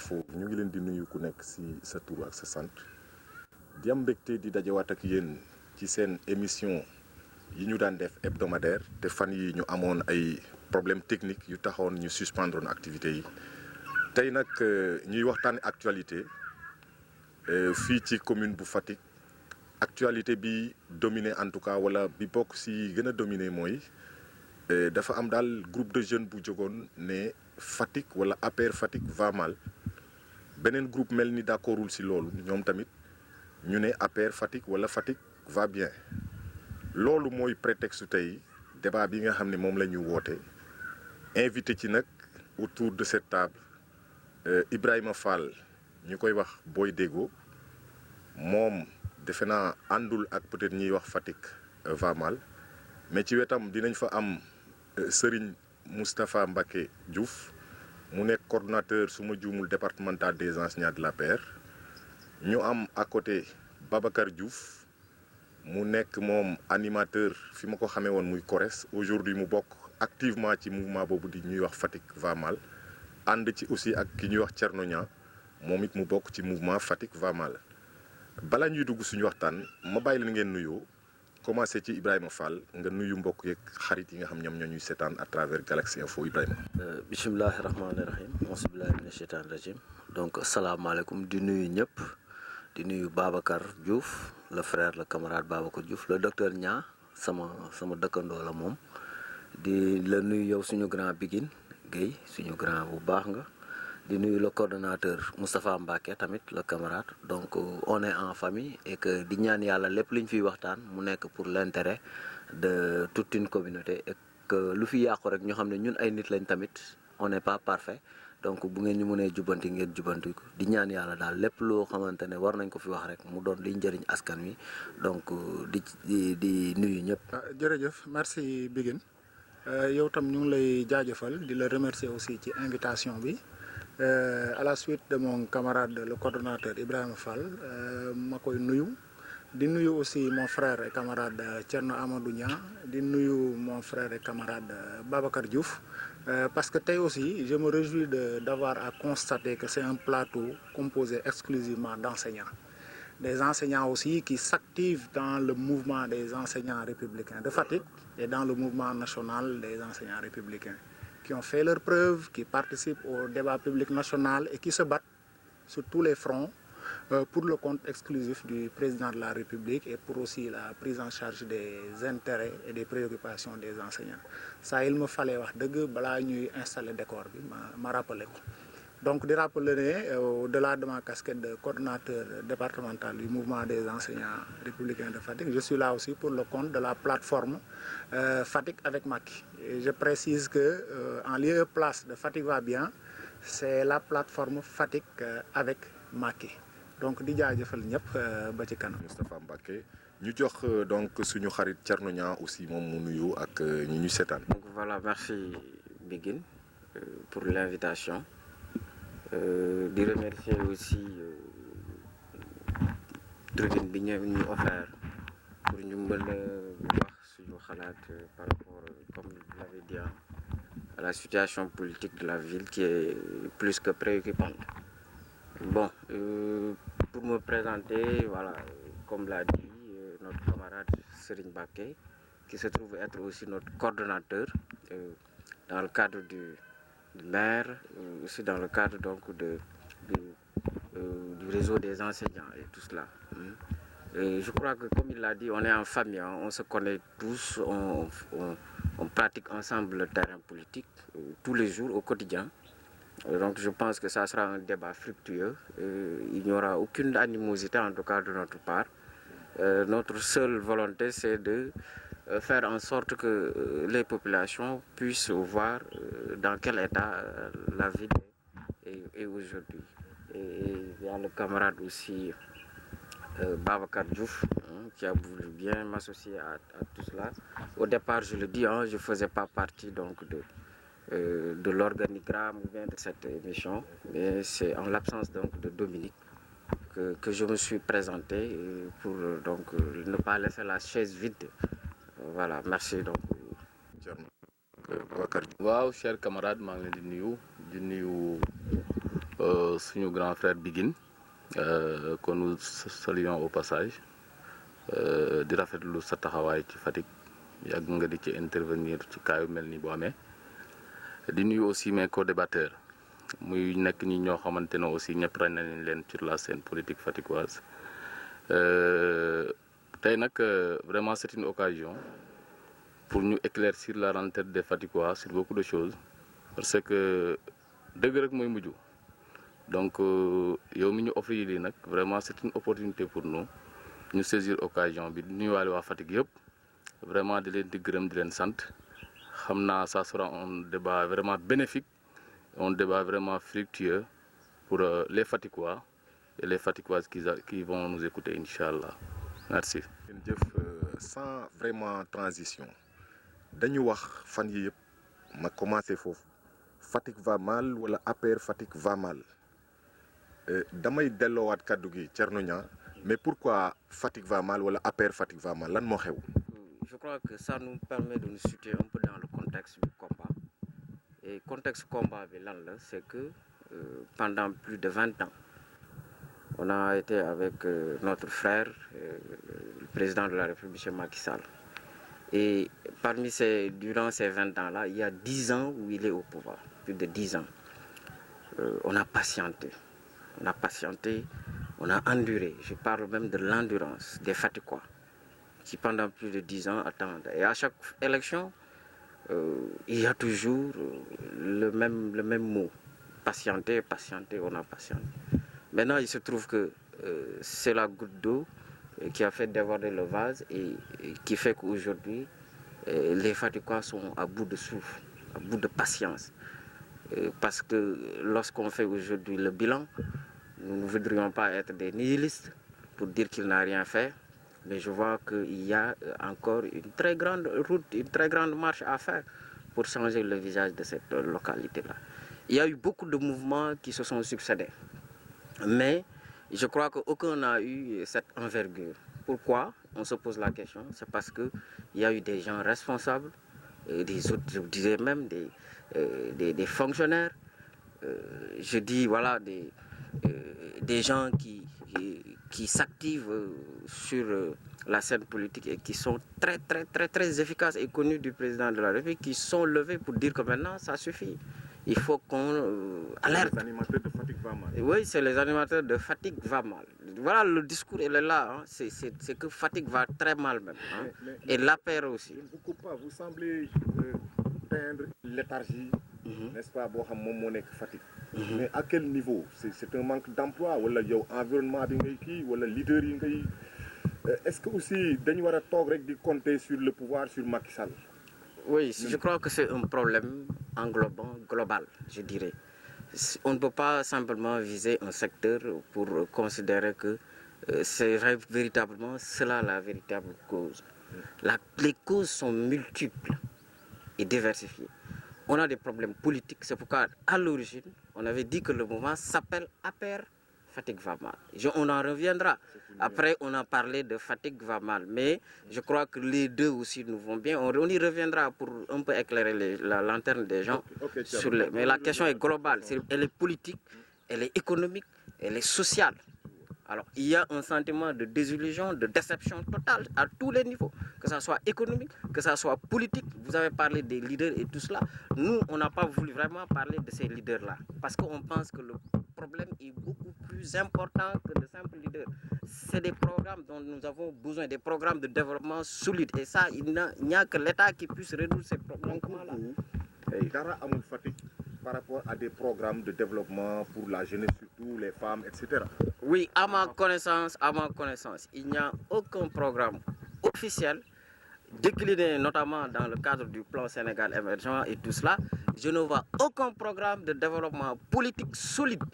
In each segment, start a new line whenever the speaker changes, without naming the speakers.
Info ñu ngi leen di nuyu ku nekk ci sa tur ak sa sant di am mbégte di dajewaat ak yéen ci seen émission yi ñu daan def hebdomadaire te fan yi ñu amoon ay problème technique yu taxoon ñu suspendre activité yi tey nag ñuy waxtaane actualité fii ci commune bu Fatick actualité bi dominé en tout cas wala bi bokk ci gën a dominé mooy dafa am daal groupe de jeunes bu jógoon ne Fatick wala APR Fatick va mal beneen groupe mel ni d'accordul ci loolu ñoom tamit ñu ne APR Fatick wala Fatick va bien loolu mooy prétexte tey débat bi nga xam ne moom la ñu woote invité ci nag autour de cette table Ibrahima Fall ñu koy wax Boy Déggo moom defe naa àndul ak peut-être ñiy wax Fatick va mal mais ci wetam dinañ fa am Serigne Moustapha Mbacké Diouf mu nekk coordonnateur su ma juumul départemental des enseignants de l'APR ñu am à côté Babacar Diouf mu nekk moom animateur fi ma ko xamee woon muy CORES aujourd'hui mu bokk activement ci mouvement boobu di ñuy wax Fatick va mal ànd ci aussi ak ki ñuy wax Thierno Niang moom it mu bokk ci mouvement Fatick va mal bala ñuy dugg suñu waxtaan ma bàyyi leen ngeen nuyoo commencé ci Ibrahima Fall nga nuyu mbokk yeeg xarit yi nga xam ñoom ñoo ñuy seetaan à travers Galaxy Info Ibrahima.
bisimilahi rahmaani rahim auzubillahi mina sheytaani rajim donc asalaamaaleykum di nuyu ñëpp di nuyu Babacar Diouf le frère le camarade Babacar Diouf le docteur Niang sama dëkkandoo la moom di la nuyu yow suñu grand Biguine Guèye suñu grand bu baax nga di nuyu le coordonnateur Moustapha Mbacké tamit le camarade donc on est en famille et que di ñaan yàlla lépp lu ñu fiy waxtaan mu nekk pour l'intérêt de toute une communauté et que lu fi yàqu rek ñu xam ne ñun ay nit lañ tamit on n'est pas parfait donc bu ngeen ñu mënee jubbanti ngeen jubbanti ko di ñaan yàlla daal lépp loo xamante ne war nañ ko fi wax rek mu doon liy njëriñ askan wi donc di nuyu ñëpp.
jërëjëf merci Biguine yow tam ñu ngi lay jaajëfal di la remercier aussi ci invitation bi. À la suite de mon camarade le coordonnateur Ibrahima Fall ma koy nuyu di nuyu aussi mon frère et camarade Thierno Amadou Niang di nuyu mon frère et camarade Babacar Diouf parce que tey aussi je me réjouis d'avoir à constater que c'est un plateau composé exclusivement d'enseignants des enseignants aussi qui s'activent dans le mouvement des enseignants républicains de Fatick et dans le mouvement national des enseignants républicains qui ont fait leurs preuves, qui participent au débat public national et qui se battent sur tous les fronts pour le compte exclusif du président de la République et pour aussi la prise en charge des intérêts et des préoccupations des enseignants. Ça, il me fallait wax dëgg balaa ñuy installer décor bi ma rappeler ko. Donc di rappeler ne au-delà de ma casquette de coordonnateur départemental du mouvement des enseignants républicains de Fatick, je suis là aussi pour le compte de la plateforme Fatick avec Macky. Et je précise que en lieu et place de Fatick va bien, c'est la plateforme Fatick avec Macky. Donc di jaajëfal ñëpp ba ci kanam.
Moustapha Mbacké ñu jox donc suñu xarit Thierno Niang aussi moom mu nuyu ak ñi ñu seetaan.
Donc voilà, merci Biguine pour l'invitation. Di remercier aussi tribune bi ñu offert pour ñu mën a wax suñu xalaat par rapport comme vous l'avez dit à la situation politique de la ville qui est plus que préoccupante. Bon, pour me présenter, voilà, comme l'a dit notre camarade Serigne Mbacké, qui se trouve être aussi notre coordonnateur dans le cadre du maire, aussi dans le cadre donc du réseau des enseignants et tout cela. Et je crois que comme il l'a dit, on est en famille, hein, on se connaît tous, on pratique ensemble le terrain politique tous les jours au quotidien. Donc je pense que ça sera un débat fructueux. Il n'y aura aucune animosité en tout cas de notre part. Notre seule volonté c'est de faire en sorte que les populations puissent voir dans quel état la ville est aujourd'hui. Et il y a le camarade aussi Babacar Diouf qui a voulu bien m'associer à tout cela. Au départ, je le dis, je ne faisais pas partie donc de l'organigramme ou bien de cette émission, mais c'est en l'absence donc de Dominique que je me suis présenté pour donc ne pas laisser la chaise vide. Voilà, merci donc.
Babacar.
waaw chers camarades maa ngi leen di nuyu suñu grand frère Biguine que nous saluons au passage di rafetlu sa taxawaay ci Fatick yàgg nga di ci intervenir ci cas yu mel ni bu amee di nuyu aussi mes co-débatteurs muy nekk ñi ñoo xamante ne aussi ñëpp ràññ nañ leen sur la scène politique fatickoise tey nag vraiment c'est une occasion pour ñu éclaircir la lanterne des Fatickois sur beaucoup de choses parce que dëgg rek mooy mujj donc yow mi ñu offrir lii nag vraiment c'est une opportunité pour nous ñu saisir occasion bi nuyuwaale waa Fatick yëpp vraiment di leen di gërëm di leen sant xam naa ça sera un débat vraiment bénéfique un débat vraiment fructueux pour les Fatickois et les Fatickoises qui vont nous écouter inchallah merci.
jëf sans vraiment transition dañu wax fan yi yëpp ma commencé foofu Fatick va mal wala APR Fatick va mal damay delloowaat kaddu gi Thierno Niang mais pourquoi Fatick va mal wala APR Fatick va mal lan moo xew.
Je crois que ça nous permet de nous situer un peu dans le contexte du combat. Et contexte combat bi lan la c'est que pendant plus de 20 ans on a été avec notre frère le président de la République M. Macky Sall. Et durant ces 20 ans-là, il y a 10 ans où il est au pouvoir, plus de 10 ans. On a patienté, on a enduré. Je parle même de l'endurance des Fatickois qui pendant plus de 10 ans attendent. Et à chaque élection, il y a toujours le même mot. Patienter, on a patienté. Maintenant, il se trouve que c'est la goutte d'eau qui a fait déborder le vase et qui fait qu'aujourd'hui, les Fatickois sont à bout de souffle, à bout de patience. Parce que lorsqu'on fait aujourd'hui le bilan, nous ne voudrions pas être des nihilistes pour dire qu'il n'a rien fait, mais je vois qu'il y a encore une très grande route, une très grande marche à faire pour changer le visage de cette localité-là. Il y a eu beaucoup de mouvements qui se sont succédés, mais je crois qu'aucun n'a eu cette envergure. Pourquoi? On se pose la question. C'est parce qu'il y a eu des gens responsables, des autres, je dirais même des fonctionnaires, je dis voilà, des gens qui s'activent sur la scène politique et qui sont très efficaces et connus du président de la République, qui sont levés pour dire que maintenant ça suffit. Il faut qu'on alerte.
Les animateurs de Fatick va mal.
Oui, c'est les animateurs de Fatick va mal. Voilà, le discours, il est là. Hein. C'est que Fatick va très mal même. Hein. Et l'APR aussi.
Je ne vous coupe pas, vous semblez peindre léthargie, n'est-ce pas, boo xam moom moo nekk Fatick. Mais à quel niveau? C'est un manque d'emploi wala yow environnement bi ngay kii wala leader yi ngay est-ce que aussi dañu war a toog rek di compter sur le pouvoir sur Macky Sall?
Oui, je crois que c'est un problème englobant, global, je dirais. On ne peut pas simplement viser un secteur pour considérer que c'est véritablement cela la véritable cause. Les causes sont multiples et diversifiées. On a des problèmes politiques, c'est pourquoi à l'origine, on avait dit que le mouvement s'appelle APR Fatick va mal. On en reviendra. Après, on a parlé de Fatick va mal, mais je crois que les deux aussi nous vont bien. On y reviendra pour un peu éclairer la lanterne des gens. Mais la question est globale, elle est politique, elle est économique, elle est sociale. Alors, il y a un sentiment de désillusion, de déception totale à tous les niveaux, que ça soit économique, que ça soit politique. Vous avez parlé des leaders et tout cela. Nous, on n'a pas voulu vraiment parler de ces leaders-là, parce qu'on pense que le problème est beaucoup plus important que de simples leaders. C'est des programmes dont nous avons besoin, des programmes de développement solides. Et ça, il n'y a que l'État qui puisse résoudre ces problèmes-là.
Dara amul Fatick par rapport à des programmes de développement pour la jeunesse, surtout les femmes, etc.
Oui, à ma connaissance, il n'y a aucun programme officiel décliné notamment dans le cadre du plan Sénégal émergent et tout cela. Je ne vois aucun programme de développement politique solide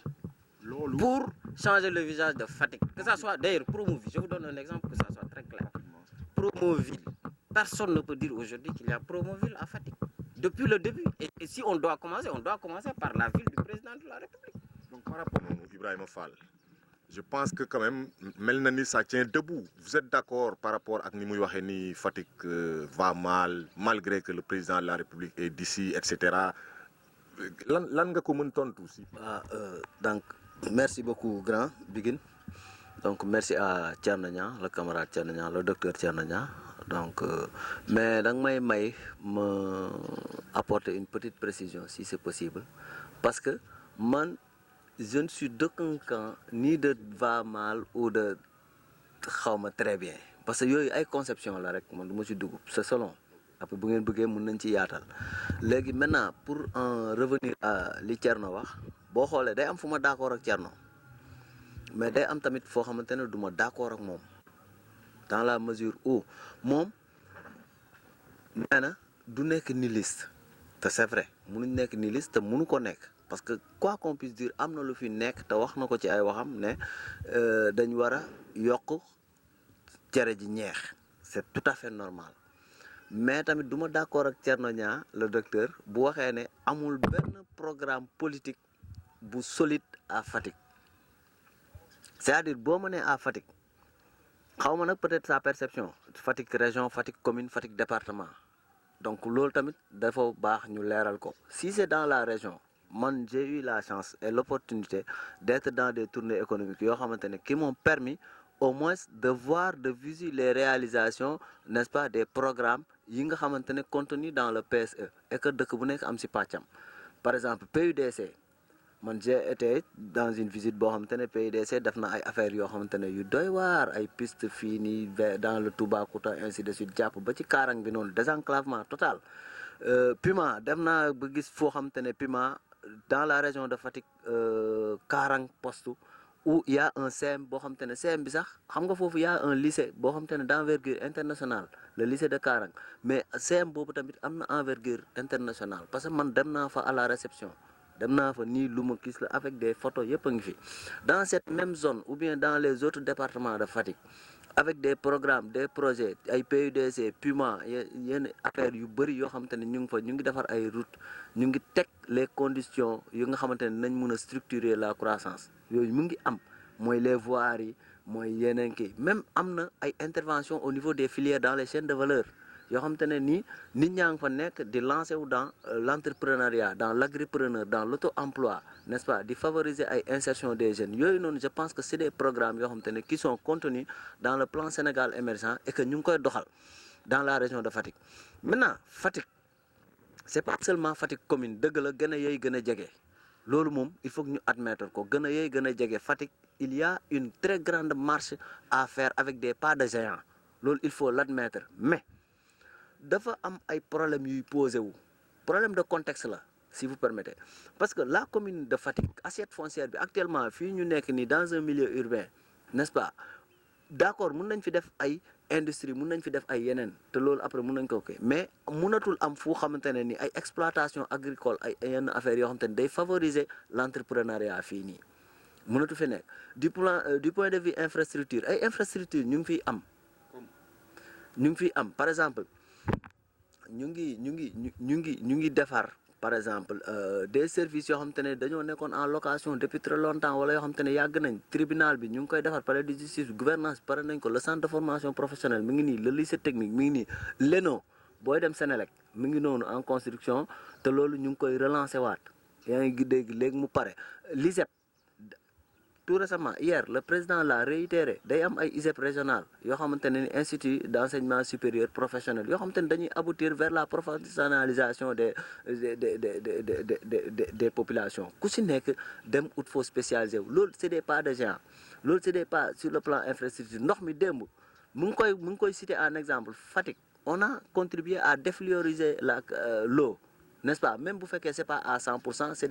pour changer le visage de Fatick. Que ça soit d'ailleurs Promoville, je vous donne un exemple que ça soit très clair. Promoville, personne ne peut dire aujourd'hui qu'il y a Promoville à Fatick. Depuis le début. Et si on doit commencer par la ville du président de la République.
Donc par rapport à Ibrahima Fall, je pense que quand même, Melnani, ça tient debout. Vous êtes d'accord par rapport à Nimouy Waheni, Fatick va mal, malgré que le président de la République est d'ici, etc. lan nga ko mën tontu si.
Donc merci beaucoup grand Biguine. Donc merci à Thierno Niang, le camarade Thierno Niang, le docteur Thierno Niang. Donc mais da nga may ma apporter une petite précision si c'est possible parce que man je ne suis d'aucun camp ni de va mal ou de xawma très bien parce que yooyu ay conception la rek man du ma ci dugg c'est selon après bu ngeen bëggee mën nañ ci yaatal léegi maintenant pour en revenir à li Thierno wax boo xoolee day am fu ma d'accord ak Thierno mais day am tamit foo xamante ne du ma d'accord ak moom dans la mesure où moom nee na du nekk nihiliste te c'est vrai mënuñ nekk nihiliste te mënu ko nekk parce que quoi qu'on puisse dire am na lu fi nekk te wax na ko ci ay waxam ne dañ war a yokk cere ji ñeex c'est tout à fait normal mais tamit du ma d'accord ak Thierno Niang le docteur bu waxee ne amul benn programme politique bu solide à Fatick c'est-à-dire boo mënee à Fatick xaw ma nag peut-être sa perception Fatick région Fatick commune Fatick département donc loolu tamit dafa baax ñu leeral ko si c'est dans la région man j'ai eu la chance et l'opportunité d'être dans des tournées économiques yoo xamante ne qui m'ont permis au moins de voir de visu les réalisations n'est-ce pas des programmes yi nga xamante ne contenus dans le PSE et que dëkk bu nekk am ci pàccam par exemple PUDC man j'ai été dans une visite boo xamante ne PUDC def na ay affaires yoo xamante ne yu doy waar ay pistes fii nii dans le Toubacouta ainsi de suite jàpp ba ci Kaarang bi noonu désenclavement total Puma dem naa ba gis foo xamante ne Puma dans la région de Fatick Kaarang poste où il y a un CEM boo xamante ne CEM bi sax xam nga foofu y a un lycée boo xamante ne d'envergure internationale le lycée de Kaarang mais CEM boobu tamit am na envergure internationale parce que man dem naa fa à la réception dem naa fa nii lu ma gis la avec des photos yëpp a ngi fi dans cette même zone ou bien dans les autres départements de Fatick avec des programmes des projets ay PUDC Puma yenn affaires yu bëri yoo xamante ne ñu ngi fa ñu ngi defar ay routes ñu ngi teg les conditions yu nga xamante ne nañ mën a structurer la croissance yooyu mu ngi am mooy les voiries yi mooy yeneen kii même am na ay interventions au niveau des filières dans les chaînes de valeur yoo xamante ne nii nit ñaa ngi fa nekk di lancer wu dans l'entrepreneuriat dans l'agripreneur dans l'auto-emploi n'est-ce pas di favoriser ay insertion des jeunes yooyu noonu je pense que c'est des programmes yoo xamante ne qui sont contenus dans le plan Sénégal émergent et que ñu ngi koy doxal dans la région de Fatick maintenant Fatick c'est pas seulement Fatick commune dëgg la gën a yey gën a jege loolu moom il faut que ñu admettre ko gën a yey gën a jege Fatick il y a une très grande marche à faire avec des pas de géant loolu il faut l'admettre mais dafa am ay problèmes yuy posé wu problème de contexte la si vous permettez parce que la commune de Fatick assiette foncière bi actuellement fii ñu nekk nii dans un milieu urbain n'est-ce pas d'accord mun nañ fi def ay industrie mun nañ fi def ay yeneen te loolu après mun nañ ko kii mais munatul am fu xamante ne ni ay exploitation agricole ay yenn affaires yoo xamante ne day favoriser l'entrepreneuriat fii nii munatu fi nekk du point de vue infrastructure ay infrastructure ñu ngi fiy am par exemple ñu ngi defar par exemple des services yoo xamante ne dañoo nekkoon en location depuis très longtemps wala yoo xamante ne yàgg nañ tribunal bi ñu ngi koy defar palais de justice gouvernance pare nañ ko le centre de formation professionnelle mi ngi nii le lycée technique mi ngi nii l'ENO booy dem Sénélec mi ngi noonu en construction te loolu ñu ngi koy relancer waat yaa ngi dégg léegi mu pare l'ISEP tout récemment hier le président l'a réitéré day am ay ISEP régional yoo xamante ne ni institut d'enseignement supérieur professionnel yoo xamante ne dañuy aboutir vers la professionnalisation des populations ku si nekk dem ut foo spécialisé wu loolu c'est des pas de géant loolu c'est des pas sur le plan infrastructure ndox mi démb mu ngi koy citer en exemple Fatick on a contribué à défluoriser l'eau n'est-ce pas même bu fekkee c'est pas à 100% c'est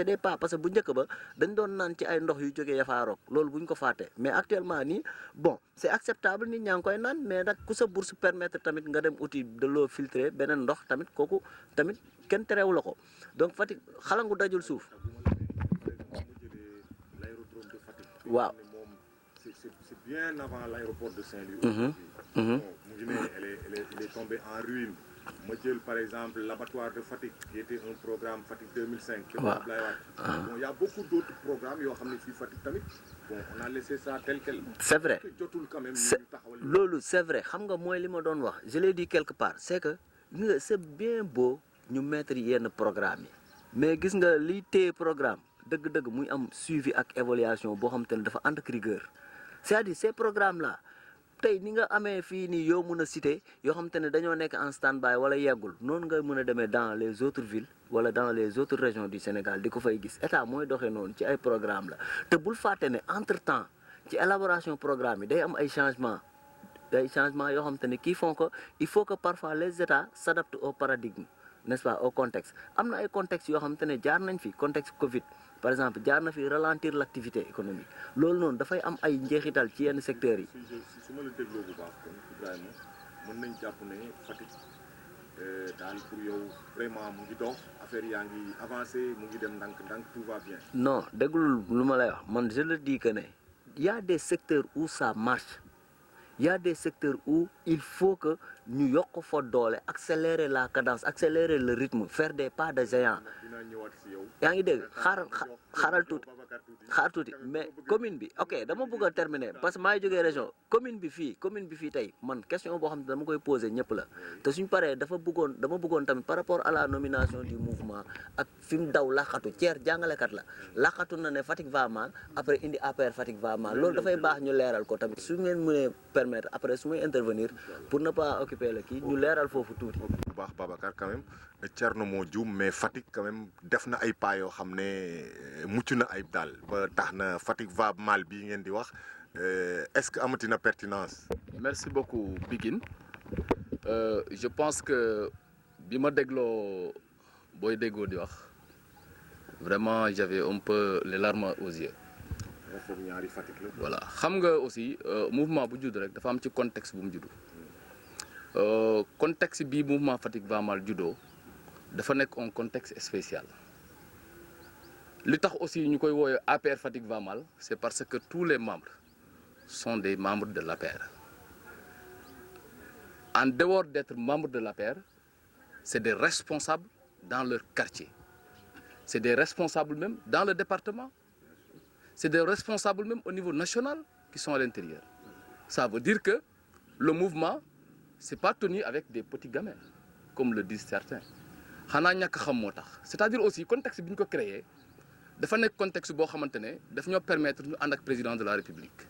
des pas parce que bu njëkk ba dañ doon naan ci ay ndox yu jógee Yafaarok loolu bu ñu ko fàtte mais actuellement nii bon c'est acceptable nit ñaa ngi koy naan mais nag ku sa bourse permettre tamit nga dem outil de l'eau filtrée beneen ndox tamit kooku tamit kenn terewu la ko donc Fatick xalangu dajul suuf. waaw.
c'est bien avant l'aéroport de Saint-Louis. Bon, il est tombé en ruine. ma jël par exemple l'abattoir de Fatick qui était un programme Fatick 2005.
waaw
bon il y a beaucoup d'autres programmes yoo xam ne fii Fatick tamit bon on a laissé ça tel quel.
c'est vrai
jotul quand même.
loolu c'est vrai xam nga mooy li ma doon wax je l'ai dit quelque part c'est que c'est bien beau ñu mettre yenn programme yi mais gis nga liy téye programme dëgg-dëgg muy am suivi ak évaluation boo xam te ne dafa ànd ak rigueur c'est-à-dire ces programmes là tey ni nga amee fii nii yoo mën a citer yoo xam te ne dañoo nekk en stand-by wala yeggul noonu nga mën a demee dans les autres villes wala dans les autres régions du Sénégal di ko fay gis état mooy doxee noonu ci ay programme la te bul fàtte ne entre temps ci élaboration programme yi day am ay changements yoo xam te ne qui font que il faut que parfois les états s'adaptent au paradigme n'est-ce pas au contexte am na ay contextes yoo xam te ne jaar nañ fi contexte Covid par exemple jaar na fi ralentir l'activité économique loolu noonu dafay am ay njeexital ci yenn secteurs yi.
su ma la dégloo bu baax kon Ibrahima mën nañ jàpp ne Fatick daal pour yow vraiment mu ngi dox affaire yaa ngi avancé mu ngi dem ndànk tout va bien.
non déglul lu ma lay wax man je le dis que ne y a des secteurs où ça marche. Il y a des secteurs où il faut que ñu yokk fa doole accélérer la cadence accélérer le rythme faire des pas de géant yaa ngi dégg xaaral tuuti mais commune bi ok dama bëgg a terminer parce que maa ngi jógee région commune bi fii tey man question boo xam ne dama koy poser ñëpp la te suñ paree dama bëggoon tamit par rapport à la nomination du mouvement ak fi mu daw laqatu Thier jàngalekat la laqatu na ne Fatick va mal après indi APR Fatick va mal loolu dafay baax ñu leeral ko tamit su ngeen mënee permettre après su may intervenir pour ne pas occuper le kii ñu leeral foofu tuuti.
bu baax Babacar quand même Thierno moo juum mais Fatick quand même def na ay pas yoo xam ne mucc na ayib daal ba tax na Fatick va mal bii ngeen di wax est-ce que amati na pertinence.
merci beaucoup Pikine je pense que bi ma dégloo booy déggoo di wax vraiment j'avais un peu les larmes aux yeux. voilà xam nga aussi mouvement bu judd rek dafa am ci contexte bu mu juddu contexte bii mouvement Fatick va mal juddoo dafa nekk un contexte spécial li tax aussi ñu koy woowe APR Fatick va mal c'est parce que tous les membres sont des membres de l'APR en dehors d'être membres de l'APR c'est des responsables dans leur quartier c'est des responsables même dans le département c'est des responsables même au niveau national qui sont à l'intérieur. Ça veut dire que le mouvement, c'est pas tenu avec des petits gamins, comme le disent certains. C'est-à-dire aussi, le contexte que nous avons créé, c'est un contexte qui nous permet de nous avec le président de la République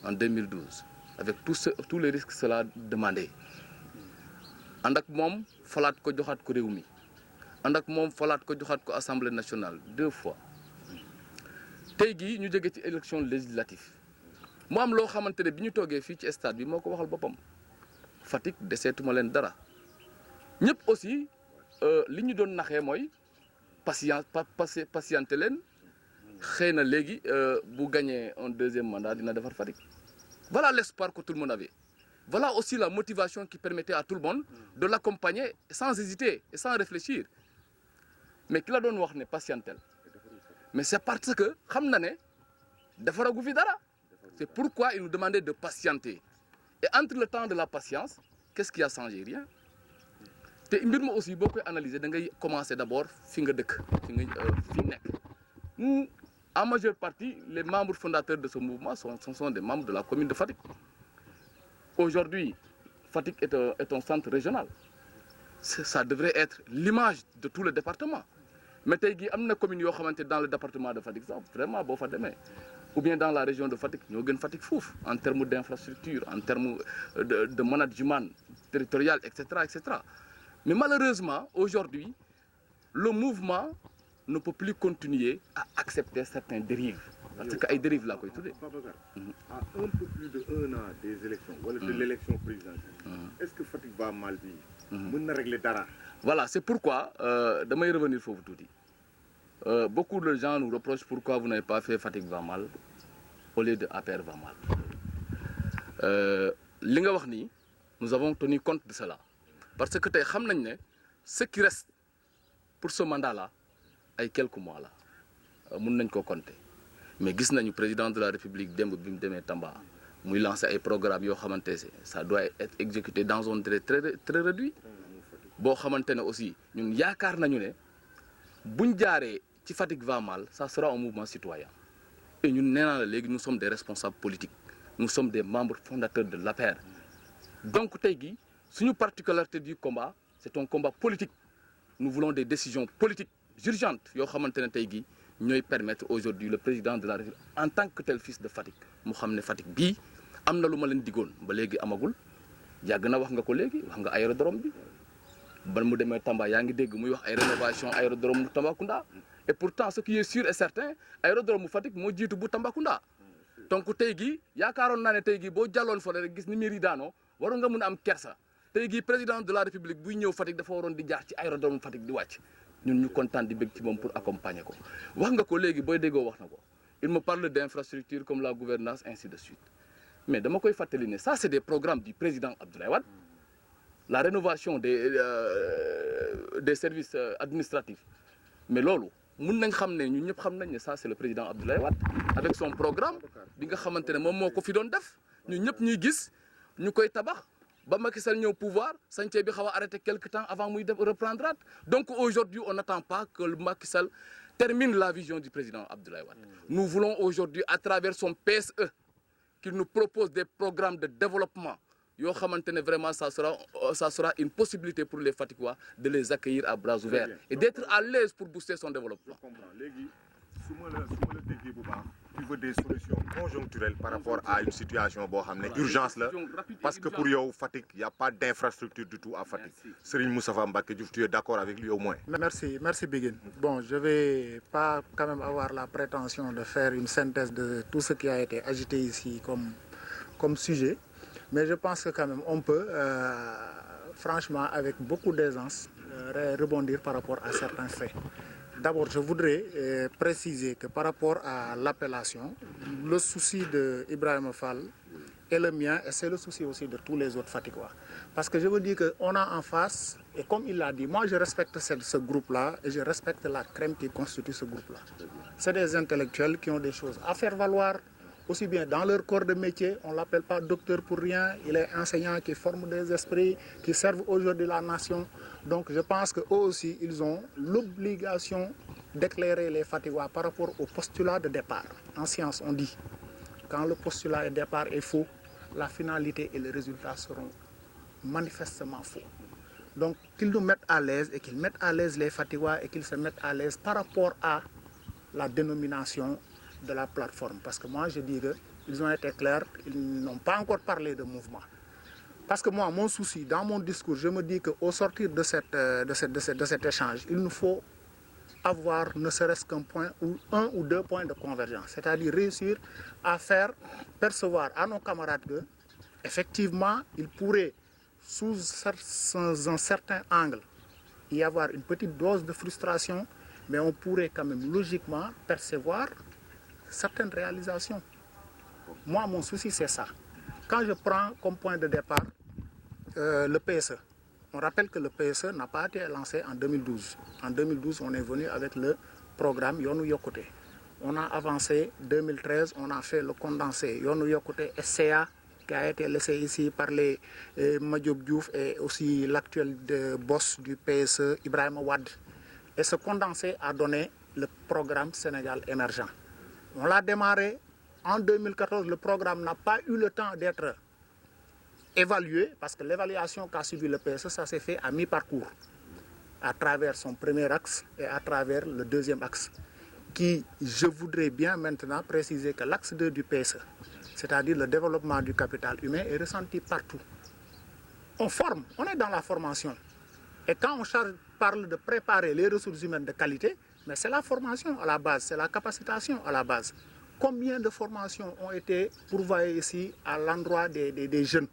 en 2012, avec tous les risques que cela demandait. Avec mom, il fallait que nous ayons réuni. Avec mom, il fallait que nous ayons l'Assemblée nationale 2 fois. tey jii ñu jóge ci élection législative mu am loo xamante ne bi ñu toogee fii ci stade bi moo ko waxal boppam Fatick deseetuma leen dara ñëpp aussi li ñu doon naxee mooy patienté leen xëy na léegi bu gagné un deuxième mandat dina defar Fatick. Voilà l'espoir que tout le monde avait. Voilà aussi la motivation qui permettait à tout le monde de l'accompagner sans hésiter et sans réfléchir. Mais ki la doon wax ne patientel mais c'est parce que xam na ne defaragu fi dara. C'est pourquoi il nous demandait de patienter. Et entre le temps de la patience, qu'est-ce qui a changé? Rien. te mbir ma aussi boo koy analyser da ngay commencer d'abord fi nga dëkk fi nekk. Nous, en majeure partie, les membres fondateurs de ce mouvement sont des membres de la commune de Fatick. Aujourd'hui, Fatick est un centre régional. Ça devrait être l'image de tout le département. Mais tey jii am na commune yoo xamante dans le département de Fatick sax vraiment boo fa demee ou bien dans la région de Fatick ñoo gën Fatick foofu en termes d'infrastructure, en termes de management territorial, etc., etc. Mais malheureusement, aujourd'hui, le mouvement ne peut plus continuer à accepter certaines dérives. Parce que les dérives là,
à un peu plus de 1 an des élections, ou de l'élection présidentielle, est-ce que Fatick va mal dire? Peut régler dara?
Voilà, c'est pourquoi, de me revenir il faut vous tout dire. Beaucoup de gens nous reprochent pourquoi vous n'avez pas fait Fatick va mal au lieu de APR va mal. Nous avons tenu compte de cela. Parce que ce qui reste pour ce mandat-là, il y a quelques mois là, nous ne pouvons pas compter. Mais nous avons le président de la République, Demba Tamba, il lance un programme, ça doit être exécuté dans un délai très, très réduit. Nous savons aussi, nous avons si Fatick va mal, ça sera un mouvement citoyen. Et nous sommes des responsables politiques. Nous sommes des membres fondateurs de l'APR. Donc, si une particularité du combat, c'est un combat politique. Nous voulons des décisions politiques. urgentes yoo xamante ne tey gi ñooy permettre aujourd'hui le président de la République en tant que tel fils de Fatick mu xam ne Fatick bii am na lu ma leen digoon ba léegi amagul yàgg na wax nga ko léegi wax nga aérodrome bi ban mu demee Tamba yaa ngi dégg muy wax ay rénovation aérodrome Tambacounda et pourtant ce qui est sûr et certain aérodrome Fatick moo jiitu bu Tambacounda donc tey gi yaakaaroon naa ne tey gi boo jàlloon fa rek gis ni mbir yi daanoo waroon nga mun a am kersa tey gi président de la République buy ñëw Fatick dafa waroon di jaar ci aérodrome Fatick di wàcc ñun ñu kontaan di bëgg ci moom pour accompagner ko wax nga ko léegi booy déggoo wax na ko il me parle d'infrastructures comme la gouvernance ainsi de suite mais dama koy fàttali ne ça c'est des programmes du président Abdoulaye Wade la rénovation des services administratifs mais loolu mun nañ xam ne ñun ñëpp xam nañ ne ça c'est le président Abdoulaye Wade avec son programme bi nga xamante ne moom moo ko fi doon def ñun ñëpp ñuy gis ñu koy tabax ba Macky Sall ñëw pouvoir chantier bi xaw a arrêté quelque temps avant muy reprendre donc aujourd'hui on n'attend pas que le Macky Sall termine la vision du président Abdoulaye Wade nous voulons aujourd'hui à travers son PSE qu'il nous propose des programmes de développement yoo xamante ne vraiment ça sera une possibilité pour les Fatickois de les accueillir à bras ouverts et d'être à l'aise pour booster son développement.
Je comprends léegi su ma la déggee bu baax tu veux des solutions conjoncturelles par rapport à une situation boo xam ne urgence la parce que pour yow Fatick y a pas d'infrastructure du tout à Fatick. Serigne Moustapha Mbacké Diouf, tu es d'accord avec lui au moins?
Merci Biguine. Bon, je vais pas quand même avoir la prétention de faire une synthèse de tout ce qui a été agité ici comme sujet, mais je pense que quand même on peut franchement avec beaucoup d'aisance rebondir par rapport à certains faits. D'abord, je voudrais préciser que par rapport à l'appellation, le souci de Ibrahima Fall est le mien et c'est le souci aussi de tous les autres Fatickois. Parce que je veux dire qu'on a en face, et comme il l'a dit, moi je respecte ce groupe-là et je respecte la crème qui constitue ce groupe-là. C'est des intellectuels qui ont des choses à faire valoir, aussi bien dans leur corps de métier, on ne l'appelle pas docteur pour rien, il est enseignant qui forme des esprits, qui servent aujourd'hui la nation. Donc je pense qu'eux aussi, ils ont l'obligation d'éclairer les Fatickois par rapport au postulat de départ. En science, on dit, quand le postulat de départ est faux, la finalité et les résultats seront manifestement faux. Donc qu'ils nous mettent à l'aise et qu'ils mettent à l'aise les Fatickois et qu'ils se mettent à l'aise par rapport à la dénomination de la plateforme. Parce que moi, je dis qu'ils ont été clairs, ils n'ont pas encore parlé de mouvement. Parce que moi, mon souci, dans mon discours, je me dis qu'au sortir de cet échange, il nous faut avoir ne serait-ce qu'un point ou un ou deux points de convergence. C'est-à-dire réussir à faire percevoir à nos camarades que, effectivement, il pourrait, sous un certain angle, y avoir une petite dose de frustration, mais on pourrait quand même logiquement percevoir certaines réalisations. Moi, mon souci, c'est ça. Quand je prends comme point de départ le PSE, on rappelle que le PSE n'a pas été lancé en 2012. En 2012, on est venu avec le programme Yonou Yokote. On a avancé 2013, on a fait le condensé Yonou Yokote SCA qui a été laissé ici par les Madiop Diouf et aussi l'actuel boss du PSE, Ibrahima Wade. Et ce condensé a donné le programme Sénégal émergent. On l'a démarré en 2014, le programme n'a pas eu le temps d'être évalué parce que l'évaluation qu'a suivi le PSE, ça s'est fait à mi-parcours à travers son premier axe et à travers le deuxième axe qui, je voudrais bien maintenant préciser que l'axe 2 du PSE, c'est-à-dire le développement du capital humain, est ressenti partout. On forme, on est dans la formation. Et quand on parle de préparer les ressources humaines de qualité, mais c'est la formation à la base, c'est la capacitation à la base. Combien de formations ont été pourvoyées ici à l'endroit des jeunes?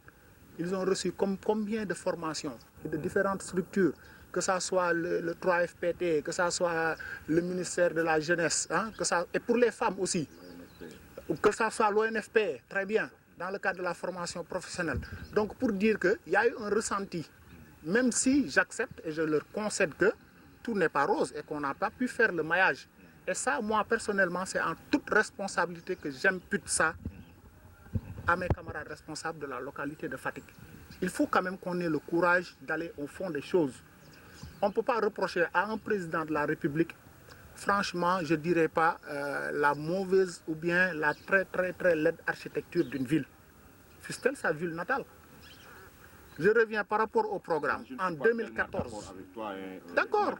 Ils ont reçu combien de formations de différentes structures, que ce soit le 3FPT, que ce soit le ministère de la Jeunesse, hein, et pour les femmes aussi, que ce soit l'ONFP, très bien, dans le cadre de la formation professionnelle. Donc pour dire qu'il y a eu un ressenti, même si j'accepte et je leur concède que tout n'est pas rose et qu'on n'a pas pu faire le maillage. Et ça, moi, personnellement, c'est en toute responsabilité que j'impute ça à mes camarades responsables de la localité de Fatick. Il faut quand même qu'on ait le courage d'aller au fond des choses. On ne peut pas reprocher à un président de la République, franchement, je ne dirais pas la mauvaise ou bien la très laide architecture d'une ville. Fût-elle sa ville natale. Je reviens par rapport au programme. En 2014. D'accord,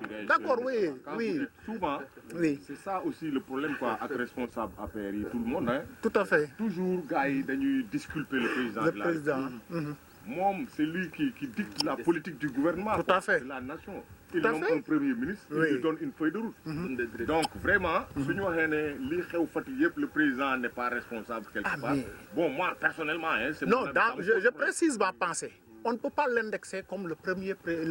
oui, oui.
Souvent,
Oui.
c'est ça aussi le problème quoi, avec responsable APR, tout le monde. Hein.
Tout à fait.
Toujours, gars, dañuy disculper le président
Le
de la
président.
République. C'est lui qui dicte la politique du gouvernement.
Tout à fait.
De la nation. Il
Tout à
nomme
fait.
un premier ministre, il
Oui.
lui donne une feuille de route. Donc vraiment, si nous le président n'est pas responsable quelque part.
mais-
Bon, moi personnellement, hein, c'est
Non,
mon avis,
je précise ma pensée. On ne peut pas l'indexer comme le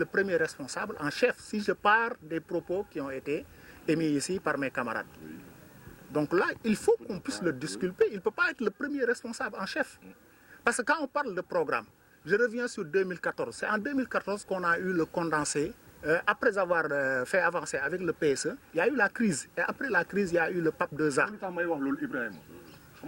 premier responsable en chef si je pars des propos qui ont été émis ici par mes camarades. Donc là, il faut qu'on puisse le disculper. Il ne peut pas être le premier responsable en chef. Parce que quand on parle de programme, je reviens sur 2014. C'est en 2014 qu'on a eu le condensé. Après avoir fait avancer avec le PSE, il y a eu la crise. Et après la crise, il y a eu le PAP 2A.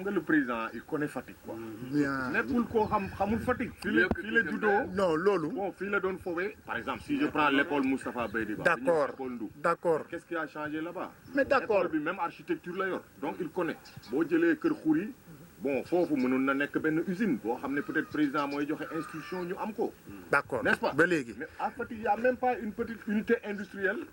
Le président, il connaît Fatick quoi.
Bien.
Nekkul koo xamul Fatick. Fii la juddoo.
Non, loolu.
Bon, fii la doon fowee. Par exemple, si je prends l'école Moustapha Beydiba.
D'accord, d'accord.
Qu'est-ce qui a changé là-bas?
Mais d'accord.
École bi même architecture la yor. Donc il connaît. Boo jëlee Kër Khouri, bon foofu mënoon na nekk benn usine boo xam ne peut-être président mooy joxe instruction ñu am ko.
D'accord.
N'est-ce pas?
Ba léegi.
Mais à Fatick, il n'y a même pas une petite unité industrielle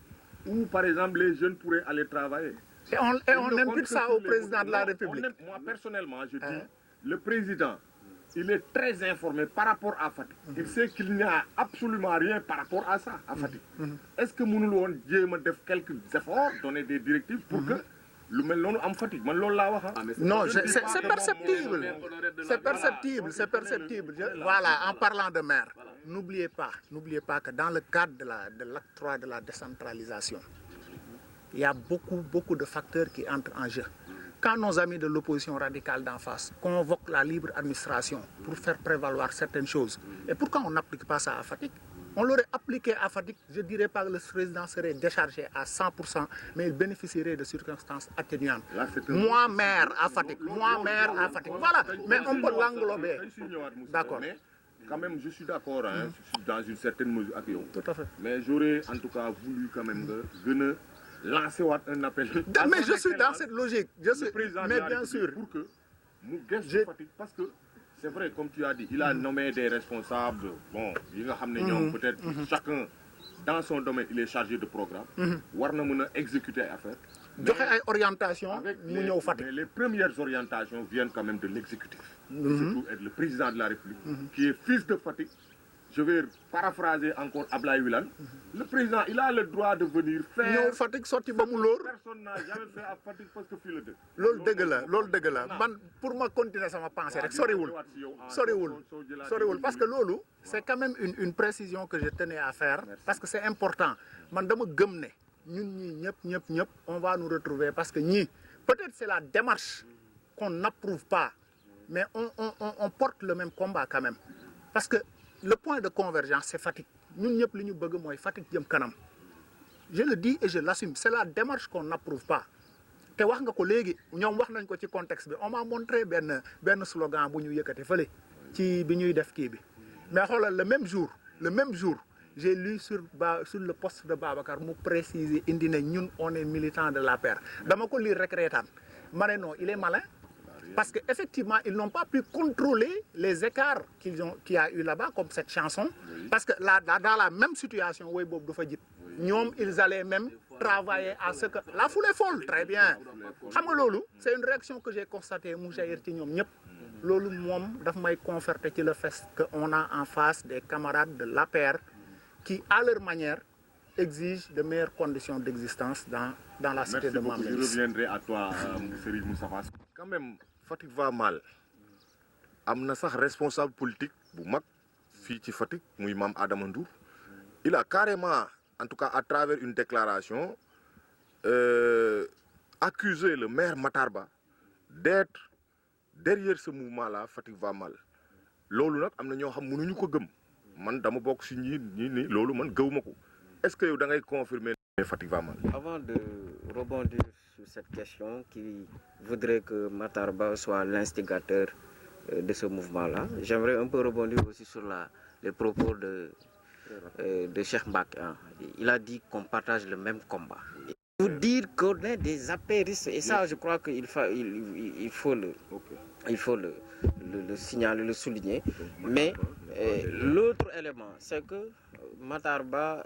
où par exemple les jeunes pourraient aller travailler.
Et on impute ça au président de la République.
Moi, personnellement, je dis, le président, il est très informé par rapport à Fatick. Il sait qu'il n'y a absolument rien par rapport à ça, à Fatick. Est-ce que nous devons faire quelques efforts, donner des directives pour que le melon am Fatick?
Non, c'est perceptible. C'est perceptible, c'est perceptible. Voilà, en parlant de maire, n'oubliez pas que dans le cadre de l'acte 3 de la décentralisation, il y a beaucoup de facteurs qui entrent en jeu. Quand nos amis de l'opposition radicale d'en face convoquent la libre administration pour faire prévaloir certaines choses, et pourquoi on n'applique pas ça à Fatick? On l'aurait appliqué à Fatick, je ne dirais pas que le président serait déchargé à 100%, mais il bénéficierait de circonstances atténuantes. Moi, maire à Fatick, voilà, mais on peut l'englober. D'accord.
Quand même, je suis d'accord, hein, je suis dans une certaine mesure avec eux.
Tout à fait.
Mais j'aurais en tout cas voulu quand même lancer un appel.
Mais je suis dans cette logique. Mais bien sûr.
Pour que nous gâchions Fatick, parce que c'est vrai, comme tu as dit, il a nommé des responsables. Bon, peut-être chacun dans son domaine, il est chargé de programme. Il a exécuter l'affaire. Mais les premières orientations viennent quand même de l'exécutif. Surtout être le président de la République, qui est fils de Fatick. Je vais paraphraser encore Ablaye Wilane. Le président, il a le droit de venir faire. Personne n'a jamais fait à Fatick parce que fil de.
Pour moi, continuer à ma pensée. Sorry, parce que lolo, c'est quand même une précision que je tenais à faire. Parce que c'est important. On va nous retrouver parce que peut-être c'est la démarche qu'on n'approuve pas, mais on porte le même combat quand même. Parce que le point de convergence, c'est Fatick. Nous, Fatick jëm kanam. Je le dis et je l'assume. C'est la démarche qu'on n'approuve pas. Te wax nga ko légui, ñom wax nañ ko ci contexte bi. On m'a montré ben slogan bu ñu yëkëté fëlé ci bi ñuy def ki bi. Mais xolal le même jour, j'ai lu sur le poste de Babacar mu préciser indi né ñun on est militant de l'APR. Dama ko lire rek rétane. Mané non, il est malin. Parce qu'effectivement, ils n'ont pas pu contrôler les écarts qu'il y a eu là-bas, comme cette chanson. Parce que là, dans la même situation, ils allaient même travailler à ce que... La foule est folle, très bien. C'est une réaction que j'ai constatée. Lolo mom daf may conforter le fait qu'on a en face des camarades de l'APR qui, à leur manière, exigent de meilleures conditions d'existence dans la cité de Mamels.
Je reviendrai à toi, Serigne Moustapha. Quand même, Fatick va mal. Amna sax responsable politique bu mag fi ci Fatick muy Mame Adama Ndour. Il a carrément, en tout cas à travers une déclaration, accusé le maire Matarba d'être derrière ce mouvement-là. Fatick va mal. Lolu nak amna ñoo xam mënuñu ko gëm. Man dama bok ci ñi ni lolu man gëwmako. Est-ce que yow da ngay confirmer Fatick va mal?
Avant de rebondir sur cette question qui voudrait que Matarba soit l'instigateur de ce mouvement-là, j'aimerais un peu rebondir aussi sur les propos de Cheikh Mbak. Il a dit qu'on partage le même combat. Vous dire qu'on est des apéristes, et ça je crois qu'il faut le signaler, le souligner, mais L'autre élément, c'est que Matarba,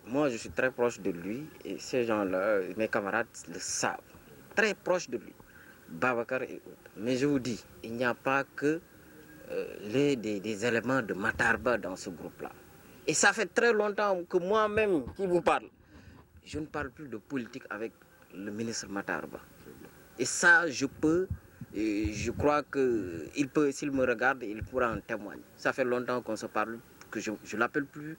moi je suis très proche de lui et ces gens-là, mes camarades le savent, très proche de lui, Babacar et autres. Mais je vous dis, il n'y a pas que des éléments de Matarba dans ce groupe-là. Et ça fait très longtemps que moi-même qui vous parle, je ne parle plus de politique avec le ministre Matarba. Et ça, je crois qu'il peut, s'il me regarde, il pourra en témoigner. Ça fait longtemps qu'on se parle, que je ne l'appelle plus,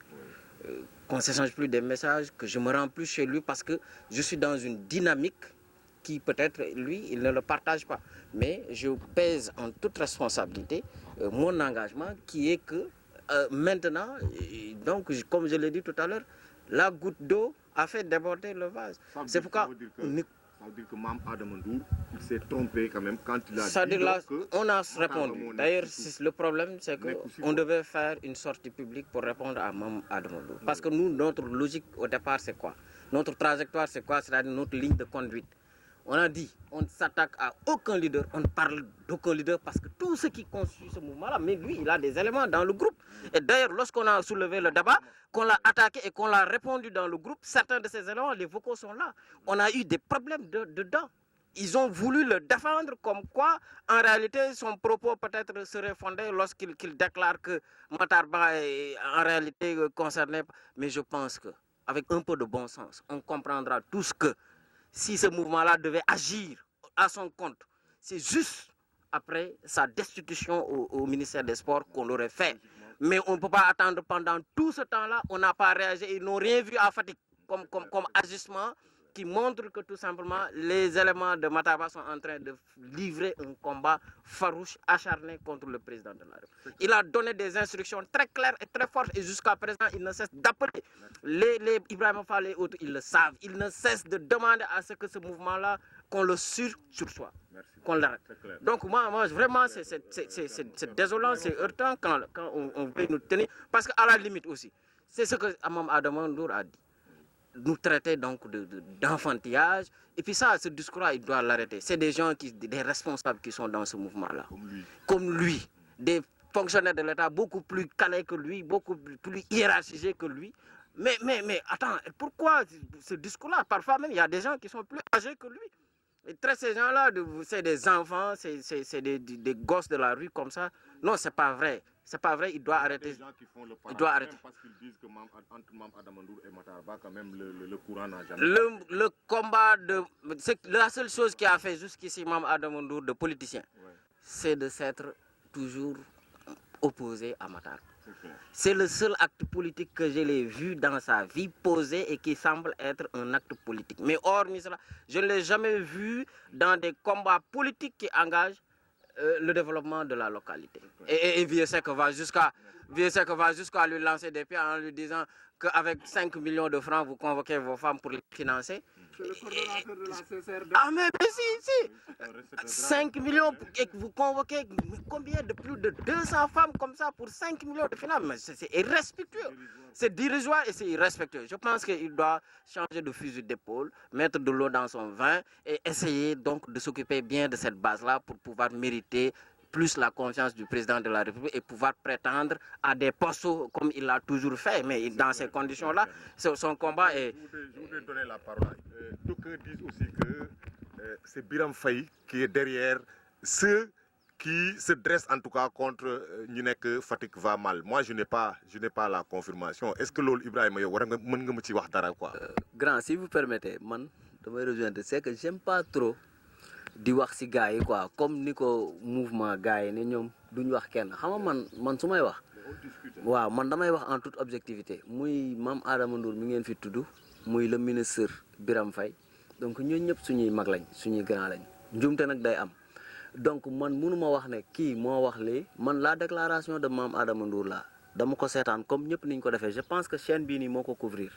qu'on ne s'échange plus des messages, que je me rends plus chez lui parce que je suis dans une dynamique qui peut-être, lui, il ne le partage pas. Mais je pèse en toute responsabilité mon engagement qui est que maintenant, donc, comme je l'ai dit tout à l'heure, la goutte d'eau a fait déborder le vase. C'est pourquoi...
Ça veut dire que Mme Adamandour, il s'est trompé quand même quand il a dit que...
On a répondu. D'ailleurs, le problème, c'est qu'on devait faire une sortie publique pour répondre à Mme Adamandour. Parce que nous, notre logique au départ, c'est quoi? Notre trajectoire, c'est quoi? C'est-à-dire notre ligne de conduite. On a dit, on ne s'attaque à aucun leader, on ne parle d'aucun leader parce que tout ce qui constitue ce mouvement-là, mais lui, il a des éléments dans le groupe. Et d'ailleurs, lorsqu'on a soulevé le débat, qu'on l'a attaqué et qu'on l'a répondu dans le groupe, certains de ces éléments, les vocaux sont là. On a eu des problèmes dedans. Ils ont voulu le défendre comme quoi, en réalité, son propos peut-être serait fondé lorsqu'il déclare que Matarba est en réalité concerné. Mais je pense qu'avec un peu de bon sens, on comprendra tous que si ce mouvement-là devait agir à son compte, c'est juste après sa destitution au ministère des Sports qu'on l'aurait fait. Mais on ne peut pas attendre pendant tout ce temps-là, on n'a pas réagi, ils n'ont rien vu à Fatick comme agissement qui montre que tout simplement les éléments de Matarba sont en train de livrer un combat farouche, acharné contre le président de la République. Il a donné des instructions très claires et très fortes et jusqu'à présent, il ne cesse d'appeler les Ibrahima Fall et autres, ils le savent. Il ne cesse de demander à ce que ce mouvement-là, qu'on le sursoit, qu'on l'arrête. Donc moi vraiment, c'est désolant, c'est heurtant quand on veut nous tenir. Parce qu'à la limite aussi, c'est ce que Mme Adamandour a dit. Nous traiter donc d'enfantillage. Et puis ça, ce discours-là, il doit l'arrêter. C'est des gens, des responsables qui sont dans ce mouvement-là. Comme lui. Des fonctionnaires de l'État beaucoup plus calés que lui, beaucoup plus hiérarchisés que lui. Mais attends, pourquoi ce discours-là? Parfois même, il y a des gens qui sont plus âgés que lui. Et traiter ces gens-là, c'est des enfants, c'est des gosses de la rue comme ça. Non, c'est pas vrai. C'est pas vrai, il doit arrêter. Il doit arrêter.
Parce qu'ils disent que entre Mme Adamandour et Matarba, quand même, le courant n'a jamais...
Le combat de... La seule chose qui a fait jusqu'ici Mme Adamandour de politicien, c'est de s'être toujours opposé à Matarba. C'est le seul acte politique que je l'ai vu dans sa vie posé et qui semble être un acte politique. Mais hormis cela, je ne l'ai jamais vu dans des combats politiques qui engagent le développement de la localité. Et Vieux Sec va jusqu'à lui lancer des pieds en lui disant qu'avec 5 millions de francs, vous convoquez vos femmes pour les financer.
C'est le coordonnateur de la CCRD.
Ah mais si 5 millions et que vous convoquez combien de plus de 200 femmes comme ça pour 5 millions de finances. Mais c'est irrespectueux. C'est dérisoire et c'est irrespectueux. Je pense qu'il doit changer de fusil d'épaule, mettre de l'eau dans son vin et essayer donc de s'occuper bien de cette base-là pour pouvoir mériter plus la confiance du président de la République et pouvoir prétendre à des postes comme il l'a toujours fait. Mais dans ces conditions-là, son combat est...
Je voudrais donner la parole. D'aucuns disent aussi que c'est Biram Faye qui est derrière ceux qui se dressent en tout cas contre que Fatick va mal. Moi, je n'ai pas la confirmation. Est-ce que l'ol Ibrahima yow war nga mën nga ma ci wax dara quoi?
Grand, si vous permettez, man damay rejoindre, c'est que j'aime pas trop di wax ci gars yi quoi, comme ni ko mouvement gars yi ne ñoom duñ wax kenn. Xam nga man su may wax waaw man damay wax en toute objectivité muy Mame Adama Ndour mi ngeen fi tudd muy le ministre Biram Faye, donc ñooñu ñëpp suñuy mag lañ, suñuy grand lañ, njumte nag day am. Donc man mënuma wax ne kii moo wax lii, man la déclaration de Mame Adama Ndour la dama ko seetaan comme ñëpp niñ ko defee. Je pense que chaîne bii nii moo ko couvrir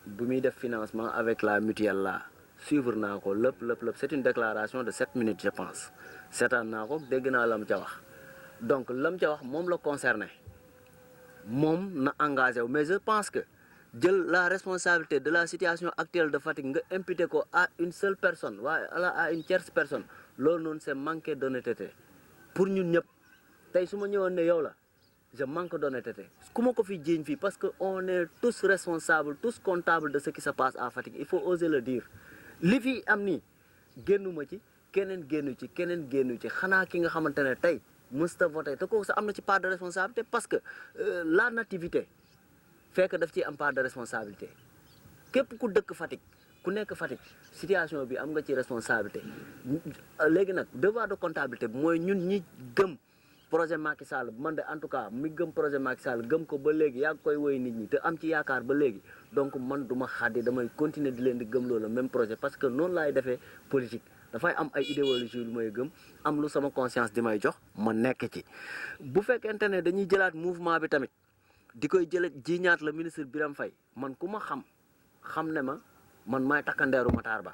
bu muy def financement avec la mutuelle là, suivre naa ko lépp. C'est une déclaration de 7 minutes je pense. Seetaan naa ko, dégg naa lam ca wax. Donc lam ca wax moom la concerné, moom na engagé wu. Mais je pense que jël la responsabilité de la situation actuelle de Fatick nga imputer ko à une seule personne waaye à une tierce personne, loolu noonu c'est manquer d'honnêteté pour ñun ñëpp. Tey su ma ñëwoon ne yow la je manque d'honnêteté comment ko fi jiiñ fii parce que on est tous responsables tous comptables de ce qui se passe à Fatick il faut oser le dire li fi am nii génnuma ci keneen génnu ci keneen génnu ci xanaa ki nga xamante ne tey mësta voté te kooku sax am na ci part de responsabilité parce que la nativité fekk daf ciy am part de responsabilité képp ku dëkk Fatick ku nekk Fatick situation bi am nga ci responsabilité léegi nag devoir de comptabilité bi mooy ñun ñi gëm projet Macky Sall man de en tout cas mi gëm projet Macky Sall gëm ko ba léegi yaa ngi koy woy nit ñi te am ci yaakaar ba léegi donc man du ma xaddi damay continuer di leen di gëm loolu même projet parce que noonu laay defee politique dafay am ay idéologie lu may gëm am lu sama conscience di may jox ma nekk ci bu fekkente ne dañuy jëlaat mouvement bi tamit di koy jëlee jiñaat la ministre Birame Faye man ku ma xam ne ma man maay takkandeeru Matar Ba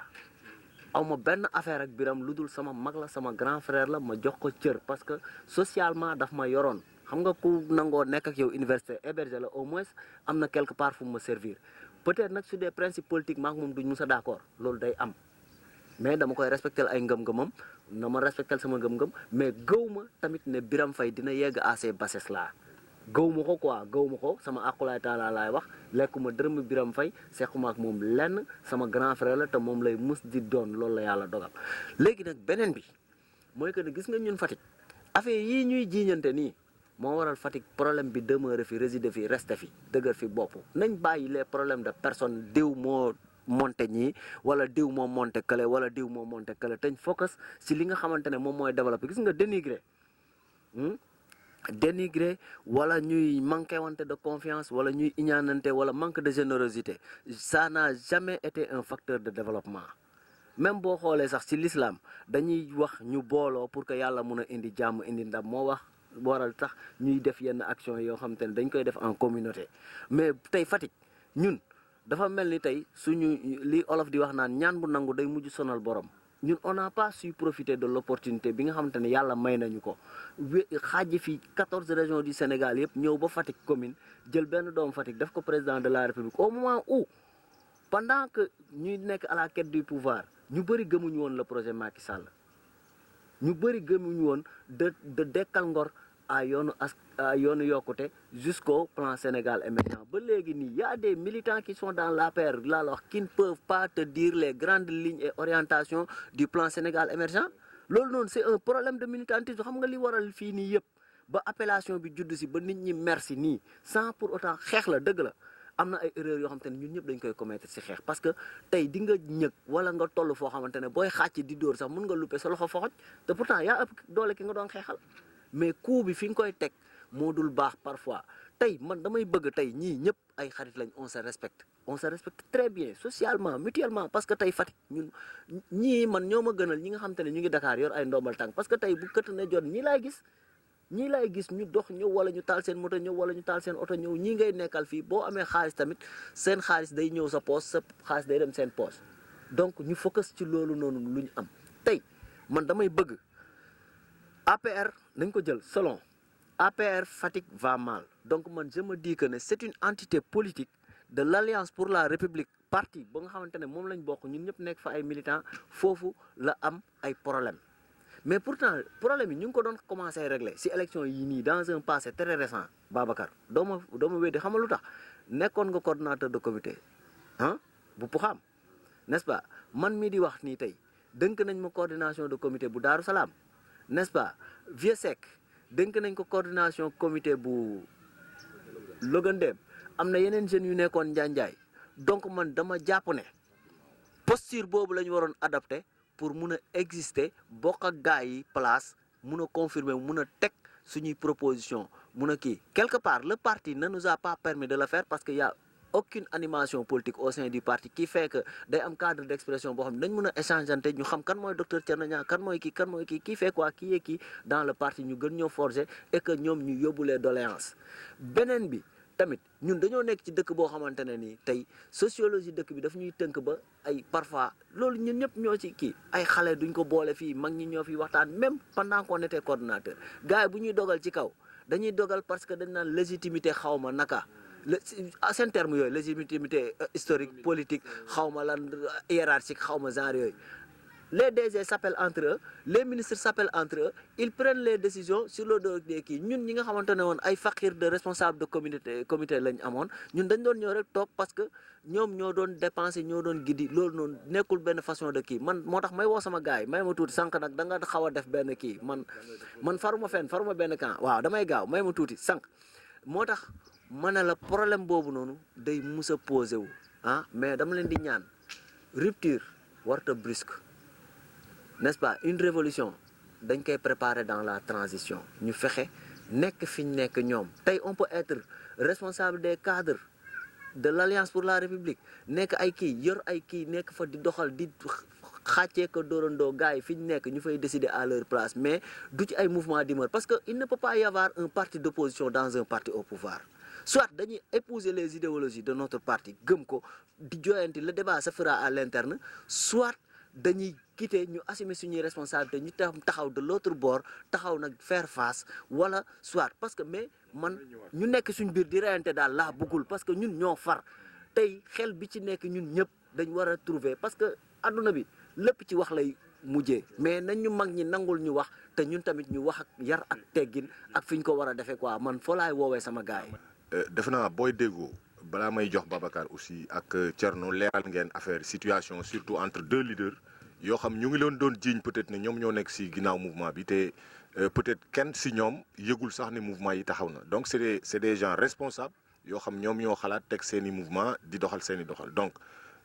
aw ma benn affaire ak Birame lu dul sama mag la sama grand frère la ma jox ko cër parce que socialement daf ma yoroon xam nga ku nangoo nekk ak yow université hébergé la au moins am na quelque part fu mu ma servir peut-être nag sur des principes politiques maak moom duñ mus a d'accord loolu day am mais dama koy respectel ay ngëm-ngëmam na ma respectel sama ngëm-ngëm mais gëw ma tamit ne Birame Faye dina yegg à ces bassesses là gëw ma ko quoi gëw ma ko sama aqulaay taala laay wax lekkuma dërëm Birame Faye sequma ak moom lenn sama grand frère la te moom lay mus di doon loolu la yàlla dogal léegi nag beneen bi mooy que ne gis nga ñun Fatick affaire yii ñuy jiiñante nii moo waral Fatick problème bi demeure fi résider fi reste fi dëgër fi bopp nañ bàyyi les problèmes de personne diw moo monté ñii wala diw moo monté kële wala diw moo monté kële teñ focus si li nga xamante ne moom mooy développé gis nga dénigré wala ñuy manqué wante de confiance wala ñuy iñaanante wala manque de générosité ça n'a jamais été un facteur de développement même boo xoolee sax ci l'islam dañuy wax ñu booloo pour que yàlla mun a indi jàmm indi ndam moo wax waral tax ñuy def yenn action yoo xam te ne dañ koy def en communauté mais tey Fatick ñun dafa mel ni tey suñu li olof di wax naan ñaan bu nangu day mujj sonal borom ñun on n'a pas su profiter de l'opportunité bi nga xamante ne yàlla may nañu ko xaaji fi 14 régions du Sénégal yëpp ñëw ba Fatick commune jël benn doomu Fatick def ko président de la République au moment où pendant que ñuy nekk à la quête du pouvoir ñu bëri gëmuñu woon le projet Macky Sall ñu bëri gëmuñu woon de dekkal ngor à yoonu yokkute jusqu'au plan Sénégal émergent ba léegi nii y a des militants qui sont dans l'APR là wax qui ne peuvent pas te dire les grandes lignes et orientations du plan Sénégal émergent loolu noonu c'est un problème de militantisme xam nga li waral fii nii yëpp ba appellation bi judd si ba nit ñi merci nii sans pour autant xeex la dëgg la am na ay erreurs yoo xamante ne ñun ñëpp dañ koy commettre si xeex parce que tey di nga ñëg wala nga toll foo xamante ne booy xàcc di dóor sax mun nga luppe sa loxo foxoj te pourtant yaa ëpp doole ki nga doon xeexal mais coup bi fi nga koy teg moo dul baax parfois tey man damay bëgg tey ñii ñëpp ay xarit lañ on se respecte très bien socialement mutuellement parce que tey Fatick ñun ñii man ñoo ma gënal ñi nga xam te ne ñu ngi Dakar yor ay ndombal tànk parce que tey bu kët ne jot ñii laay gis ñu dox ñëw wala ñu taal seen moto ñëw wala ñu taal seen oto ñëw ñii ngay nekkal fii boo amee xaalis tamit seen xaalis day ñëw sa poche sa xaalis day dem seen poche donc ñu focus ci loolu noonu lu ñu am tey man damay bëgg APR nañ ko jël selon APR Fatick va mal donc man je me dis que ne c'est une entité politique de l'Alliance pour la République parti ba nga xamante ne moom lañ bokk ñun ñëpp nekk fa ay militants foofu la am ay problème mais pourtant problème yi ñu ngi ko doon commencé régler ci élection yi nii dans un passé très récent Babacar doo ma weddi xam nga lu tax nekkoon nga coordonnateur de comité bu Pouxam n'est-ce pas man mii di wax nii tey dënk nañ ma coordination de comité bu Daaru Salaam n'est-ce pas Vieux Seck dénk nañ ko coordination comité bu Logandem am na yeneen jeunes yu nekkoon Njaanjaay donc man dama jàpp ne posture boobu la ñu waroon adapté pour mun a exister bokk ak gars yi place mun a confirmer mun a teg suñuy proposition mun a kii quelque part le parti ne nous a pas permis de le faire parce que y a aucune animation politique au sein du parti qui fait que day am cadre d'expression boo xam ne dañ mën a échangeante ñu xam kan mooy docteur Thierno Niang kan mooy kii qui fait quoi qui est qui dans le parti ñu gën ñoo forger et que ñoom ñu yóbbu les doléances beneen bi tamit ñun dañoo nekk ci dëkk boo xamante ne nii tey sociologie dëkk bi daf ñuy tënk ba ay parfois loolu ñun ñëpp ñoo ci kii ay xale duñ ko boole fii mag ñi ñoo fi waxtaan même pendant qu'on était coordonnateur gars yi bu ñuy dogal ci kaw dañuy dogal parce que dañ naan légitimité xawma naka seen terme yooyu légitimité historique politique xawma lan hiérarchique xawma genre yooyu les DG s'appellent entre eux les ministres s'appellent entre eux ils prennent les décisions sur le dos des kii ñun ñi nga xamante ne woon ay fakir de responsable de comité lañ amoon ñun dañ doon ñëw rek toog parce que ñoom ñoo doon dépenser ñoo doon giddi loolu noonu nekkul benn façon de kii man moo tax may woo sama gars yi may ma tuuti sànq nag da nga xaw a def benn kii man faruma fenn faruma benn camp waaw damay gaaw may ma tuuti sànq moo tax ma ne la problème boobu noonu day mus a posé wu ah mais dama leen di ñaan rupture warta brusque n'est-ce pas une révolution dañ koy préparer dans la transition ñu fexe nekk fi ñu nekk ñoom tey on peut être responsable des cadres de l'Alliance pour la République nekk ay kii yor ay kii nekk fa di doxal di xàccee ko dóorandoo gars yi fi ñu nekk ñu fay décider à leur place mais du ci ay mouvement d'humeur parce que il ne peut pas y avoir un parti d'opposition dans un parti au pouvoir soit dañuy épouser les idéologies de notre parti gëm ko di joyanti le débat se fera à l'interne soit dañuy quitter ñu assumer suñuy responsabilité ñu taxaw de l'autre bord taxaw nag faire face wala soit parce que mais man ñu nekk suñ biir di reyante daal laa bëggul parce que ñun ñoo far tey xel bi ci nekk ñun ñëpp dañ war a trouver parce que adduna bi lépp ci wax lay mujjee mais nañ ñu mag ñi nangul ñu wax te ñun tamit ñu wax ak yar ak teggin ak fi ñu ko war a defee quoi man foo laay woowee sama gars yi.
defe naa booy déggoo balaa may jox Babacar aussi ak Thierno leeral ngeen affaire situation surtout entre deux leaders yoo xam ñu ngi leen doon jiiñ peut-être ne ñoom ñoo nekk ci ginnaaw mouvement bi te peut-être kenn ci ñoom yëgul sax ni mouvement yi taxaw na donc c'est des gens responsables yoo xam ñoom ñoo xalaat teg seeni mouvement di doxal seeni doxal donc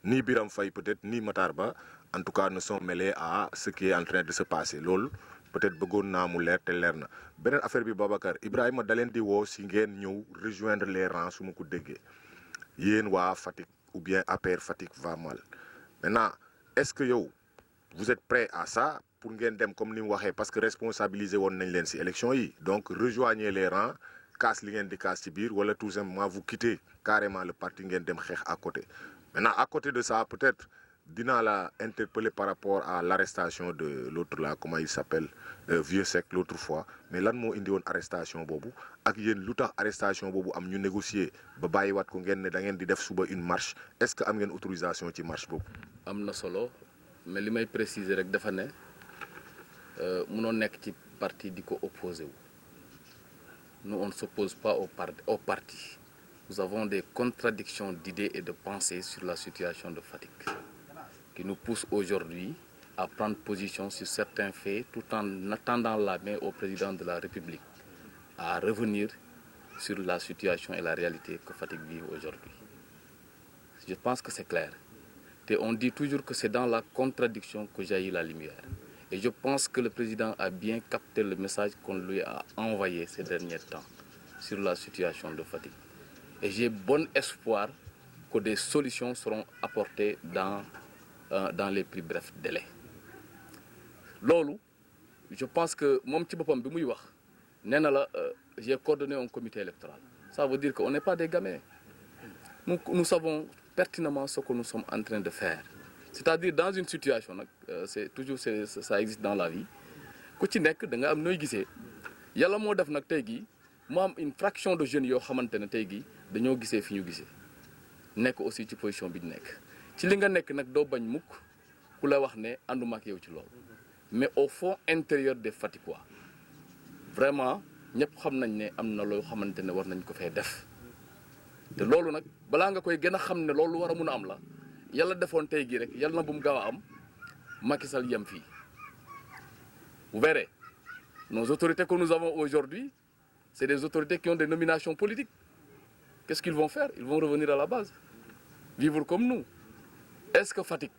ni Birame Faye peut-être ni Matar Ba en tout cas ne sont mêlés à ce qui est en train de se passer loolu peut-être bëggoon naa mu leer te leer na beneen affaire bi Babacar Ibrahima da leen di woo ci ngeen ñëw rejoindre les rangs su ma ko déggee yéen waa Fatick ou bien APR Fatick va mal maintenant est-ce que yow vous êtes prêt à ça pour ngeen dem comme ni mu waxee parce que responsabiliser woon nañ leen ci élection yi donc rejoignez les rangs kaas li ngeen di kaas ci biir wala tout simplement vous quittez carrément le parti ngeen dem xeex à côté maintenant à côté de ça peut-être dinaa la interpeller par rapport à l'arrestation de l'autre là comment il s'appelle Vieux Seck l'autre fois mais lan moo indi woon arrestation boobu ak yéen lu tax arrestation boobu am ñu négocier ba bàyyiwaat ko ngeen ne da ngeen di def suba une marche est-ce que am ngeen autorisation ci marche boobu.
am na solo mais li may préciser rek dafa ne munoo nekk ci parti di ko opposé wu nous on ne s'oppose pas au parti nous avons des contradictions d'idées et de pensées sur la situation de Fatick qui nous pousse aujourd'hui à prendre position sur certains faits tout en attendant la main au président de la République à revenir sur la situation et la réalité que Fatick vit aujourd'hui. Je pense que c'est clair. Et on dit toujours que c'est dans la contradiction que jaillit la lumière. Et je pense que le président a bien capté le message qu'on lui a envoyé ces derniers temps sur la situation de Fatick. Et j'ai bon espoir que des solutions seront apportées dans les plus brefs délais. Loolu je pense que moom ci boppam bi muy wax nee na la j'ai coordonné un comité électoral ça veut dire qu'on n'est pas des gamins nous savons pertinemment ce que nous sommes en train de faire c'est-à-dire dans une situation nag ça existe dans la vie ku ci nekk da nga am nooy gisee yàlla moo def nag tey gii mu am une fraction de jeunes yoo xamante ne tey gii dañoo gisee fi ñu gisee nekk aussi ci position bi ñu nekk ci li nga nekk nag doo bañ mukk ku la wax ne ànduma ak yow ci loolu mais au fond intérieur des Fatickois vraiment ñëpp xam nañ ne am na loo xamante ne war nañ ko fee def te loolu nag balaa nga koy gën a xam ne loolu war a mun a am la yàlla defoon tey gii rek yàlla na bu mu gaaw a am Macky Sall yem fii. Vous verrez nos autorités que nous avons aujourd'hui c'est des autorités qui ont des nominations politiques qu'est-ce qu'ils vont faire? Ils vont revenir à la base vivre comme nous. Est-ce que Fatick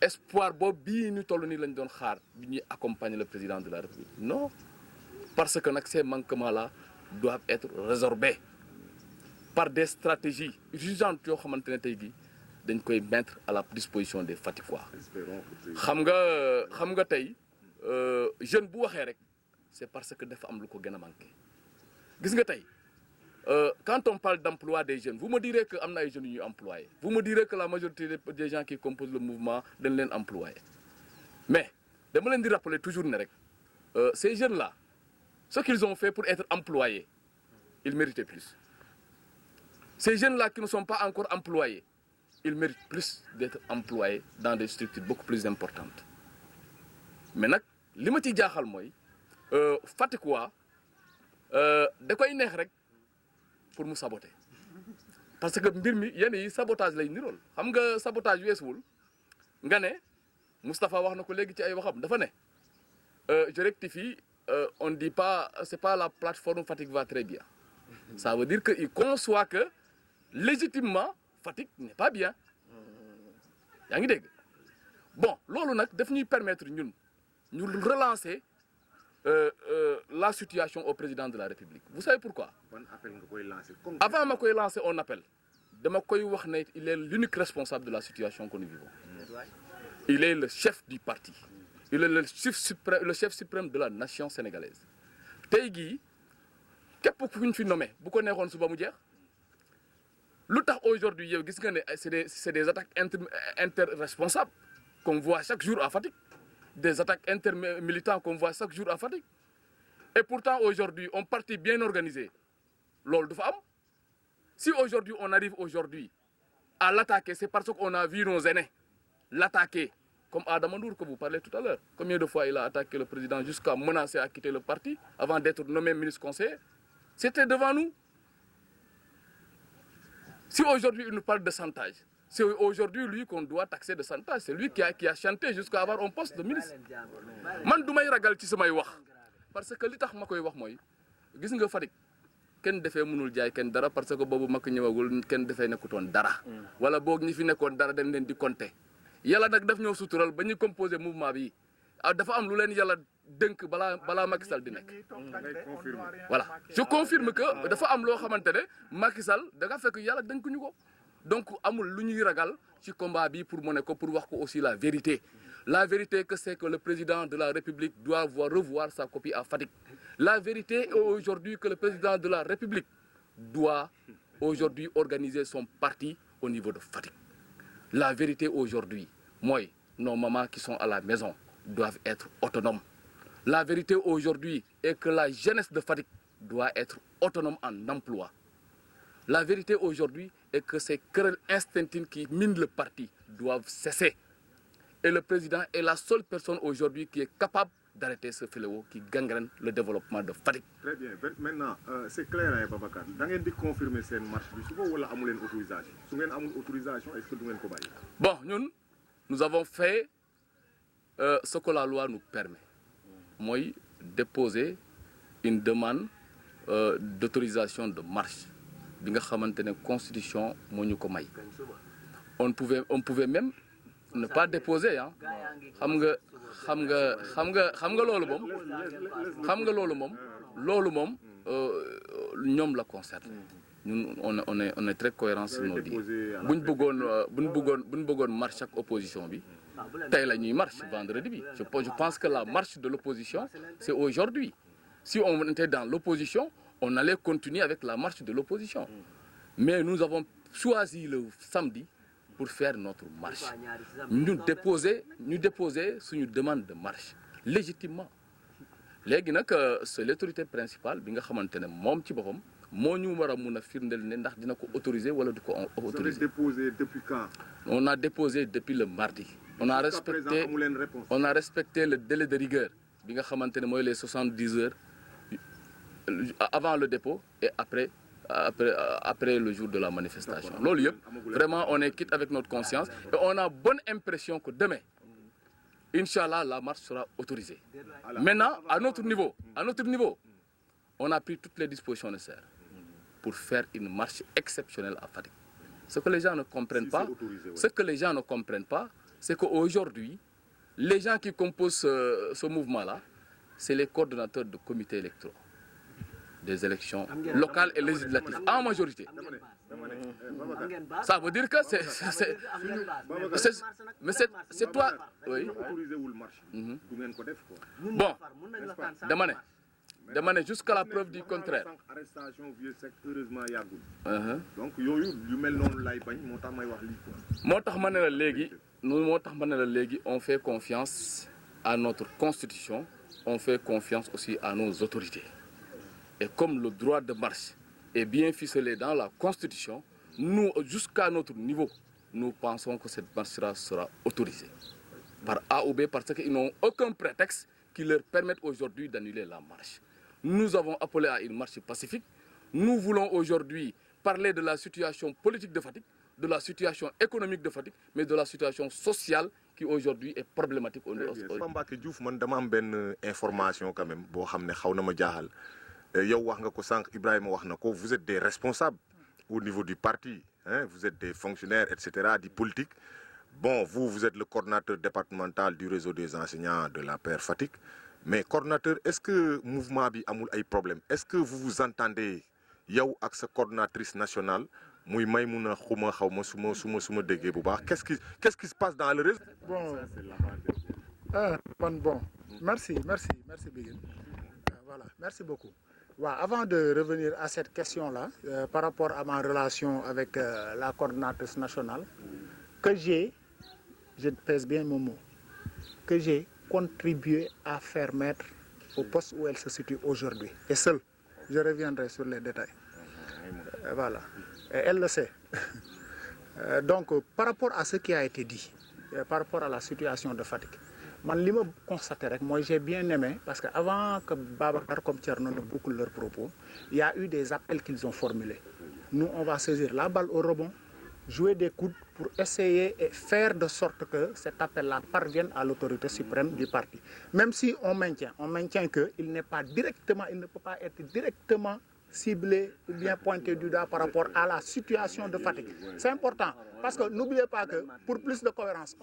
espoir boobu bii ñu toll nii lañ doon xaar bi ñuy accompagner le président de la République non parce que nag ces manquements-là doivent être résorbés par des stratégies urgentes yoo xamante ne tey jii dañ koy mettre à la disposition des Fatickois. xam nga tey jeune bu waxee rek c'est parce que dafa am lu ko gën a manqué gis nga tey. Quand on parle d'emploi des jeunes, vous me direz que am na ay jeunes yu ñu employés. Vous me direz que la majorité des gens qui composent le mouvement dañ leen employés. Mais dama leen di rappeler toujours ne rek ces jeunes-là, ce qu'ils ont fait pour être employés, ils méritaient plus. Ces jeunes-là qui ne sont pas encore employés, ils méritent plus d'être employés dans des structures beaucoup plus importantes. mais nag li ma ci jaaxal mooy Fatick waa da koy neex rek pour mu saboter parce que mbir mi yenn yi sabotage lay nirool xam nga sabotage weesuwul nga ne Moustapha wax na ko léegi ci ay waxam dafa ne je rectifie on ne dit pas c'est pas la plateforme Fatick va très bien ça veut dire que il conçoit que légitimement Fatick n'est pas bien yaa ngi dégg bon loolu nag daf ñuy permettre ñun ñu relancer la situation au président de la République vous savez pourquoi avant ma koy lancer un appel dama koy wax ne il est l'unique responsable de la situation que nous vivons il est le chef du parti il est le chef suprême de la nation sénégalaise tey jii képp ku ñu fi nommé bu ko neexoon suba mu jeex lu tax aujourd'hui yow gis nga ne c'est des attaques interresponsables qu'on voit chaque jour à Fatick des attaques intermilitants qu'on voit chaque jour à Fatick et pourtant aujourd'hui un parti bien organisé loolu du fa am si aujourd'hui on arrive aujourd'hui à l'attaquer c'est parce qu'on a vu nos aînés l'attaquer comme Adama Ndour que vous parlez tout à l'heure combien de fois il a attaqué le président jusqu'à menacer à quitter le parti avant d'être nommé ministre conseiller c'était devant nous si aujourd'hui il nous parle de chantage c'est aujourd'hui lui qu'on doit taxer de chantage c'est lui qui a chanté jusqu'à avoir un poste de ministre man du may ragal ci samay wax parce que li tax ma koy wax mooy gis nga Fatick kenn defee mënul jaay kenn dara parce que boobu mag ñëwagul kenn defee nekkutoon dara wala boog ñi fi nekkoon dara dañ leen di compter yàlla nag daf ñoo sutural ba ñu composé mouvement bi dafa am lu leen yàlla dënk balaa Macky Sall di nekk voilà je confirme que dafa am loo xamante ne Macky Sall da nga fekk yàlla dënk ñu ko donc amul lu ñuy ragal ci combat bi pour mu ne ko pour wax ko aussi la vérité que c'est que le président de la République doit revoir sa copie à Fatick la vérité est aujourd'hui que le président de la République doit aujourd'hui organiser son parti au niveau de Fatick la vérité aujourd'hui mooy nos mamans qui sont à la maison doivent être autonomes la vérité aujourd'hui est que la jeunesse de Fatick doit être autonome en emploi la vérité aujourd'hui est que ces querelles instinctives qui minent le parti doivent cesser et le président est la seule personne aujourd'hui qui est capable d'arrêter ce fléau qui gangrène le développement de Fatick.
Très bien maintenant c'est clair hein Babacar da ngeen di confirmer seen marche bi suba wala amu leen autorisation su ngeen amul autorisation est-ce que du ngeen ko bàyyi.
Bon ñun nous avons fait ce que la loi nous permet mooy déposer une demande d'autorisation de marche bi nga xamante ne constitution moo ñu ko may on pouvait même ne pas déposer ah xam nga loolu moom ñoom la concerne ñun on est très cohérent sur nos dires bu ñu bëggoon marche ak opposition bi tey la ñuy marche vendredi bi je pense que la marche de l'opposition c'est aujourd'hui si on était dans l'opposition on allait continuer avec la marche de l'opposition mais nous avons choisi le samedi pour faire notre marche ñu déposer suñu demande de marche légitimement léegi nag c'est l'autorité principale bi nga xamante ne moom ci boppam moo ñu war a mun a firndeel ne ndax dina ko autoriser wala du ko autoriser.
Vous avez déposé depuis quand?
On a déposé depuis le mardi. On a respecté le délai de rigueur bi nga xamante ne mooy les 70 heures avant le dépôt et après le jour de la manifestation. Loolu yëpp vraiment on est quitte avec notre conscience et on a bonne impression que demain Inch'Allah la marche sera autorisée. Maintenant à notre niveau on a pris toutes les dispositions nécessaires pour faire une marche exceptionnelle à Fatick. Ce que les gens ne comprennent pas, c'est qu'aujourd'hui, les gens qui composent ce mouvement-là, c'est les coordonnateurs de comités électoraux des élections locales et législatives, en majorité. Ça veut dire que c'est toi. Oui. Bon, dama ne jusqu'à la preuve du contraire.
Donc yooyu yu mel noonu lay bañ moo tax may wax lii quoi.
moo tax ma ne la léegi on fait confiance à notre constitution, on fait confiance aussi à nos autorités. Et comme le droit de marche est bien ficelé dans la constitution, nous jusqu'à notre niveau, nous pensons que cette marche sera autorisée. par A ou B parce qu'ils n'ont aucun prétexte qui leur permette aujourd'hui d'annuler la marche. Nous avons appelé à une marche pacifique. Nous voulons aujourd'hui parler de la situation politique de Fatick, de la situation économique de Fatick, mais de la situation sociale qui aujourd'hui est problématique au niveau.
Mbacké Diouf man dama am benn information quand même boo xam ne xaw na ma jaaxal yow wax nga ko sànq Ibrahima wax na ko vous êtes des responsables au niveau du parti hein, vous êtes des fonctionnaires et cetera du politique. Bon, vous êtes le coordonnateur départemental du réseau des enseignants de l'APR Fatick mais coordonnateur est-ce que mouvement bi amul ay problème est-ce que vous vous entendez yow ak sa coordonnatrice nationale muy Maymouna xuma xaw ma su ma déggee bu baax qu'est-ce qui se passe dans le réseau.
Bon merci Biguène voilà merci beaucoup. Avant de revenir à cette question-là par rapport à ma relation avec la coordonnatrice nationale que je pèse bien mon mot, que j'ai contribué à faire mettre au poste où elle se situe aujourd'hui. Et seul, je reviendrai sur les détails. Voilà. Et elle le sait. Donc, par rapport à ce qui a été dit, par rapport à la situation de Fatick, man li ma constaté rek mooy j'ai bien aimé parce que avant que Babacar comme Thierno ne bouclent leurs propos, il y a eu des appels qu'ils ont formulés. Nous, on va saisir la balle au rebond, jouer des coudes pour essayer et faire de sorte que cet appel-là parvienne à l'autorité suprême du parti. Même si on maintient qu'il n'est pas directement, il ne peut pas être directement ciblé ou bien pointé du doigt par rapport à la situation de Fatick. C'est important parce que n'oubliez pas que pour plus de cohérence,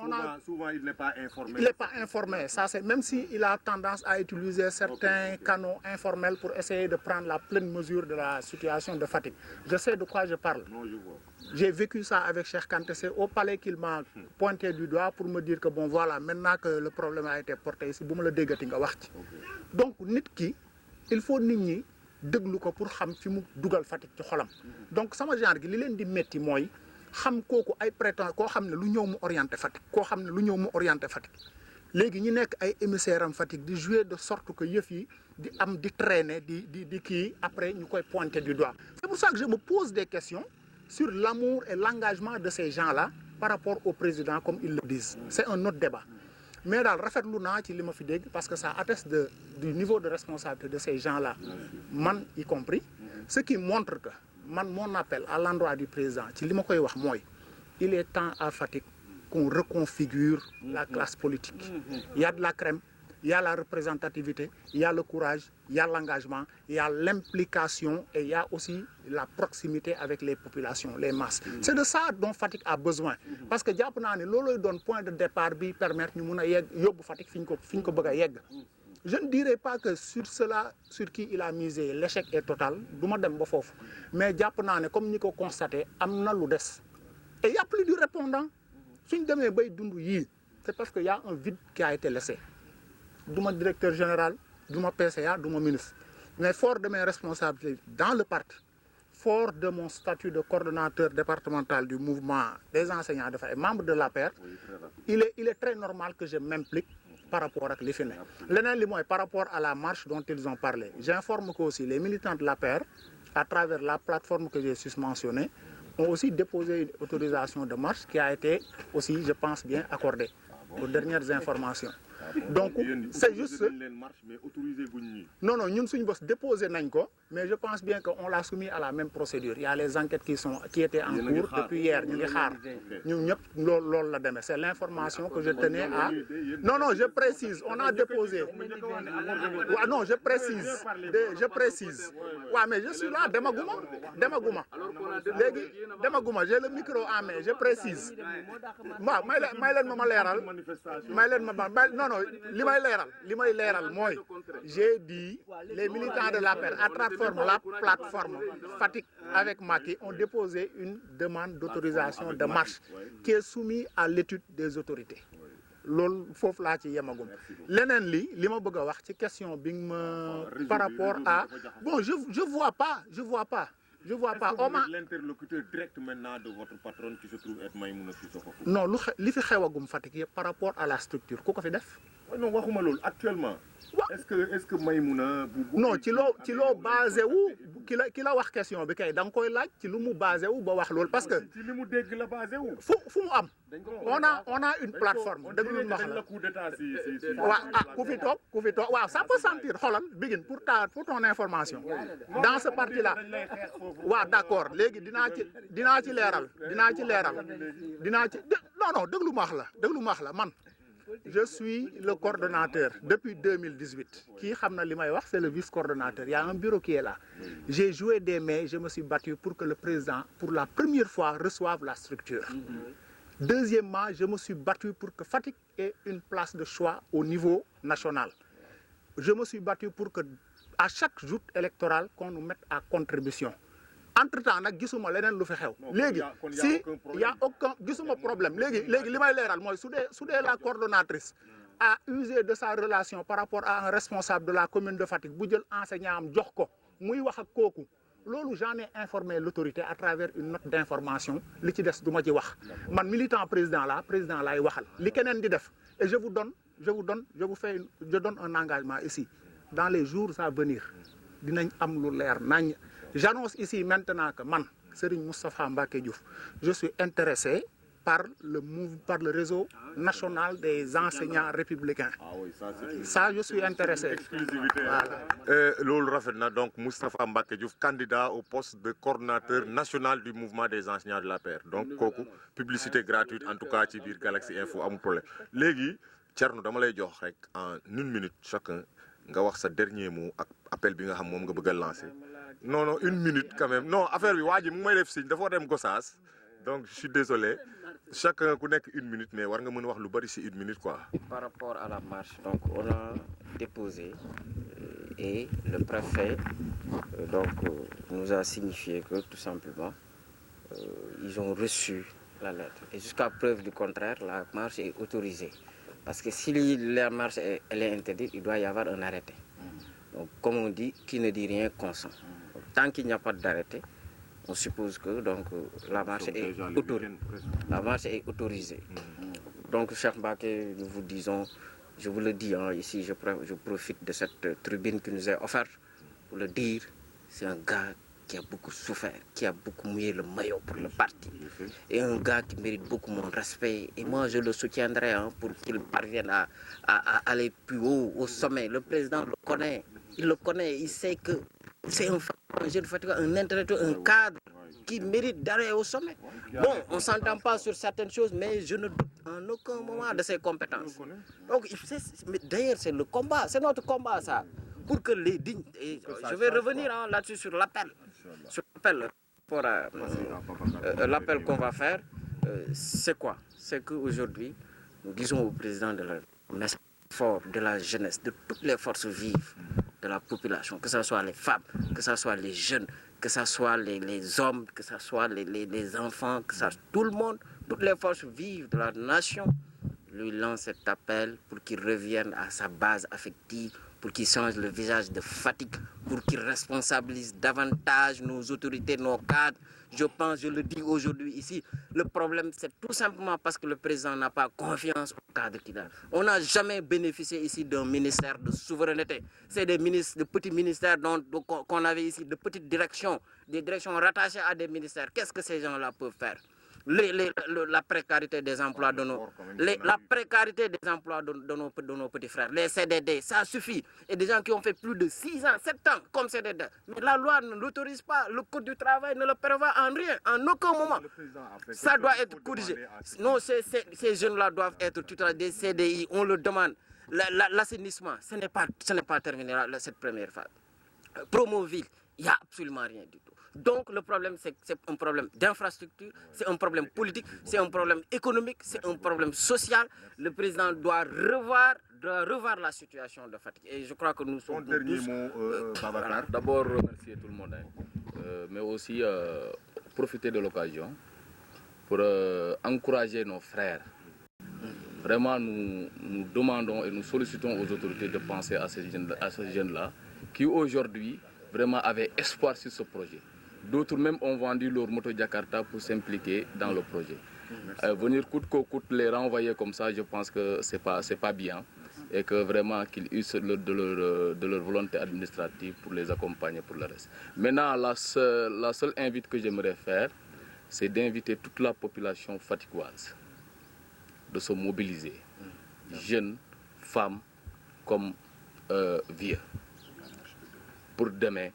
souvent il n'est pas informé.
Il n'est pas informé. Ça, c'est même s'il a tendance à utiliser certains canaux informels pour essayer de prendre la pleine mesure de la situation de Fatick. Je sais de quoi je parle. J'ai vécu ça avec Cheikh Kanté. C'est au palais qu'il m'a pointé du doigt pour me dire que bon voilà, maintenant que le problème a été porté ici, bu ma la déggati nga wax ci. Donc nit ki il faut nit ñi déglu ko pour xam fi mu dugal Fatick ci xolam. Donc sama genre gi li leen di métti mooy xam kooku ay prétendants koo xam ne lu ñëw mu orienté Fatick léegi ñi nekk ay émissaires am Fatick di jouer de sorte que yëf yi di am di traîner di kii après ñu koy pointer du doigt. C'est pour ça que je me pose des questions sur l'amour et l'engagement de ces gens-là par rapport au président comme ils le disent. C'est un autre débat. Mais daal rafetlu naa ci li ma fi dégg parce que ça atteste du niveau de responsabilité de ces gens-là, man y compris, ce qui montre que mon appel à l'endroit du président ci li ma koy wax mooy il est temps à Fatick qu'on reconfigure la classe politique. Il y a de la crème, il y a la représentativité, il y a le courage, il y a l'engagement, il y a l'implication et il y a aussi la proximité avec les populations, les masses. C'est de ça dont Fatick a besoin. Parce que jàpp naa ne loolooy doon point de départ bi permettre ñu mun a yegg yóbbu Fatick fi ñu ko bëgg a yegg. Je ne dirais pas que sur cela, sur qui il a misé, l'échec est total. Du ma dem ba foofu. Mais jàpp naa ne comme ñi ko constaté am na lu des. Et il y a plus de répondants. Suñ demee bay dund yii c'est parce que y a un vide qui a été laissé. Du ma directeur général, du ma PCA, du ma ministre. Mais fort de mes responsabilités dans le parti, fort de mon statut de coordonnateur départemental du mouvement des enseignants de Fatick et membre de l'APR, il est très normal que je m'implique par rapport ak li fi ne. Leneen li mooy par rapport à la marche dont ils ont parlé. J'informe que aussi les militants de l'APR, à travers la plateforme que j'ai susmentionnée, ont aussi déposé une autorisation de marche qui a été aussi, je pense, bien accordée aux dernières informations. Donc c'est juste non ñun suñu bos déposé nañ ko mais je pense bien que on l'a soumis à la même procédure. Il y a les enquêtes qui étaient en cours depuis hier ñu ngi xaar ñun ñëpp loolu la demee. C'est l'information que je tenais à non je précise on a déposé waaw non je précise waaw mais je suis là demaguma léegi demaguma j'ai le micro en main je précise waaw may leen ma leeral non li may leeral mooy j'ai dit les militants de l'APR à travers la plateforme Fatick avec Macky ont déposé une demande d'autorisation de marche qui est soumise à l'étude des autorités. Loolu foofu laa ci yemagum leneen li ma bëgg a wax ci question bi ma par rapport à bon je vois pas on m'a
l'interlocuteur direct maintenant de votre patronne qui se trouve être Maïmouna Sissoko.
Non li fi xewagum Fatick yëpp par rapport à la structure ku ko fi def
non waxuma loolu actuellement. est-ce que Maïmouna.
non ci loo basé wu ki la wax question bi kay da nga koy laaj ci lu mu basé wu ba wax loolu parce que.
ci li mu dégg la basé wu.
fu mu am. on a une plateforme dégg lu wax la. waaw ku fi toog waaw ça peut sentir xoolal Biguine pour ton information. dans ce parti là waaw d'accord léegi dinaa ci leeral non déglu ma wax la man. Je suis le coordonnateur depuis 2018. Qui xamna limay wax, c'est le vice-coordonnateur. Il y a un bureau qui est là. J'ai joué des mains, je me suis battu pour que le président, pour la première fois, reçoive la structure. Deuxièmement, je me suis battu pour que Fatick ait une place de choix au niveau national. Je me suis battu pour que à chaque joute électorale qu'on nous mette à contribution. Entre-temps nag gisuma leneen lu fi xew léegi si y a aucun gisuma problème léegi li may leeral mooy su dee la coordonnatrice a usé de sa relation par rapport à un responsable de la commune de Fatick bu jël enseignant am jox ko muy wax ak kooku loolu j'en ai informé l'autorité à travers une note d'information li ci des du ma ci wax man militant président laay waxal li keneen di def et je donne un engagement ici dans les jours à venir dinañ am lu leer nañ. J'annonce ici maintenant que man, Serigne Moustapha Mbacké Diouf, je suis intéressé par le réseau national des enseignants républicains.
Ah oui,
ça je suis intéressé.
Voilà. Loolu rafet na donc Moustapha Mbacké Diouf, candidat au poste de coordonnateur national du mouvement des enseignants de l'APR. Donc kooku publicité gratuite en tout cas ci biir Galaxy Info amul problème. Léegi Thierno dama lay jox rek en 1 minute chacun nga wax sa dernier mot ak appel bi nga xam moom nga bëgg a lancer. Non, 1 minute quand même. Non, affaire bi waa ji mu may def signe dafa dem Gossas. Donc je suis désolé. Chacun ku nekk 1 minute mais war nga mën a wax lu bari ci 1 minute quoi.
Par rapport à la marche, donc on a déposé et le préfet nous a signifié que tout simplement ils ont reçu la lettre. Et jusqu'à preuve du contraire, la marche est autorisée. Parce que si la marche elle est interdite, il doit y avoir un arrêté. Donc comme on dit, qui ne dit rien consent. Tant qu'il n'y a pas d'arrêté, on suppose que donc, la marche est autorisée. Donc, cher Mbacké, nous vous disons, je vous le dis ici, je profite de cette tribune qui nous est offerte pour le dire, c'est un gars qui a beaucoup souffert, qui a beaucoup mouillé le maillot pour le parti. Et un gars qui mérite beaucoup mon respect. Et moi, je le soutiendrai pour qu'il parvienne à aller plus haut, au sommet. Le président le connaît. Il le connaît, il sait que c'est un jeune fatigué, un intellectuel, un cadre qui mérite d'aller au sommet. Bon, on ne s'entend pas sur certaines choses, mais je ne doute en aucun moment de ses compétences. Donc, d'ailleurs, c'est le combat, c'est notre combat, ça. Pour que les dignes... je vais revenir là-dessus sur l'appel. Sur l'appel qu'on va faire, c'est quoi? C'est qu'aujourd'hui, nous disons au président de la message fort de la jeunesse, de toutes les forces vives de la population, que ce soit les femmes, que ce soit les jeunes, que ce soit les hommes, que ce soit les enfants, que ça soit tout le monde, toutes les forces vives de la nation, lui lance cet appel pour qu'il revienne à sa base affective, pour qu'il change le visage de Fatick, pour qu'il responsabilise davantage nos autorités, nos cadres. Je pense, je le dis aujourd'hui ici, le problème c'est tout simplement parce que le président n'a pas confiance au cadre qu'il a. On n'a jamais bénéficié ici d'un ministère de souveraineté. C'est des ministres, de petits ministères qu'on avait ici, de petites directions, des directions rattachées à des ministères. Qu'est-ce que ces gens-là peuvent faire? La précarité des emplois de la précarité des emplois de nos petits frères, les CDD, ça suffit. Et des gens qui ont fait plus de 6 ans, 7 ans comme CDD. Mais la loi ne l'autorise pas, le code du travail ne le prévoit en rien, en aucun moment. Ça doit être corrigé. Non, ces jeunes-là doivent être tutelés des CDI, on le demande. L'assainissement, ce n'est pas terminé cette première phase. Promoville, il n'y a absolument rien du tout. Donc le problème, c'est un problème d'infrastructure, c'est un problème politique, c'est un problème économique, c'est un problème social. Le président doit revoir la situation de Fatick. Et je crois que nous sommes tous...
dernier mot, Babacar.
D'abord, remercier tout le monde, mais aussi profiter de l'occasion pour encourager nos frères. Vraiment, nous demandons et nous sollicitons aux autorités de penser à ces jeunes-là qui aujourd'hui vraiment avaient espoir sur ce projet. D'autres même ont vendu leur moto Jakarta pour s'impliquer dans le projet. Venir coûte que coûte les renvoyer comme ça, je pense que c'est pas bien. et que vraiment qu'ils usent de leur volonté administrative pour les accompagner pour le reste. Maintenant, la seule invite que j'aimerais faire, c'est d'inviter toute la population faticoise de se mobiliser, jeunes, femmes comme vieux, pour demain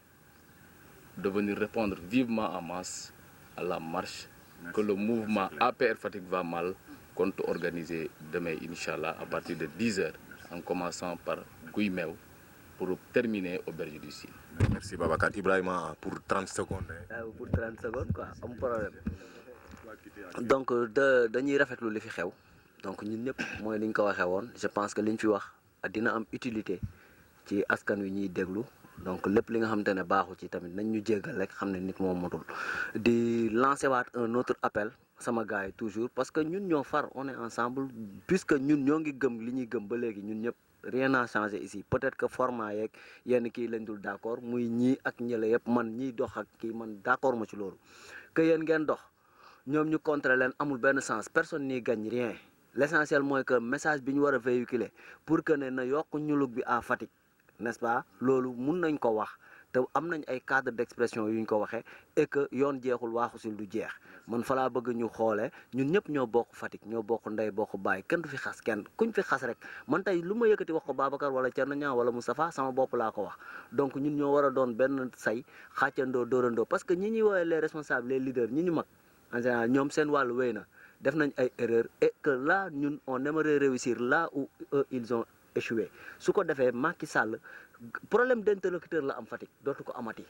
de venir répondre vivement en masse à la marche que le mouvement APR Fatick va mal compte organiser demain, Inch'Allah, à partir de 10h, en commençant par Guimew pour terminer au Berger du Sine.
Merci Babacar. Ibrahima, pour 30 secondes.
Pour 30 secondes, quoi, am problème. Donc, dañuy rafetlu li fi xew. Donc, ñun ñëpp mooy li ñu ko waxee woon. Je pense que liñ fi wax dina am utilité ci askan wi ñuy déglu. Donc lépp li nga xamante ne baaxu ci tamit nañ ñu jéggal rek xam ne nit moom motul di lancer waat un autre appel sama gars yi toujours parce que ñun ñoo far on est ensemble puisque ñun ñoo ngi gëm li ñuy gëm ba léegi ñun ñëpp rien n'a changé ici peut-être que format yeeg yenn kii lañ dul d'accord muy ñii ak ñële yëpp man ñiy dox ak kii man d'accord ma ci loolu que yéen ngeen dox ñoom ñu contrer leen amul benn sens personne n'y gagne rien l'essentiel mooy que message bi ñu war a véhiculer pour que ne na yokk ñulug bi à Fatick, n'est-ce pas loolu mun nañ ko wax te am nañ ay cadre d'expression yu ñu ko waxee et que yoon jeexul waaxu sil du jeex man fa laa bëgg ñu xoolee ñun ñëpp ñoo bokk Fatick ñoo bokk ndey bokk baay kenn du fi xas kenn kuñ fi xas rek man tey lu ma yëkkati wax ko Babacar wala Thierno Niang wala Moustapha sama bopp laa ko wax donc ñun ñoo war a doon benn say xàccandoo dóorandoo parce que ñi ñuy woowee les responsables les leaders ñi ñu mag en général ñoom seen wàllu wéy na def nañ ay erreurs et que là ñun on aimerait réussir là où eux ils ont échoué su ko defee Macky Sall problème d'interlocuteur la am Fatick dootu ko amati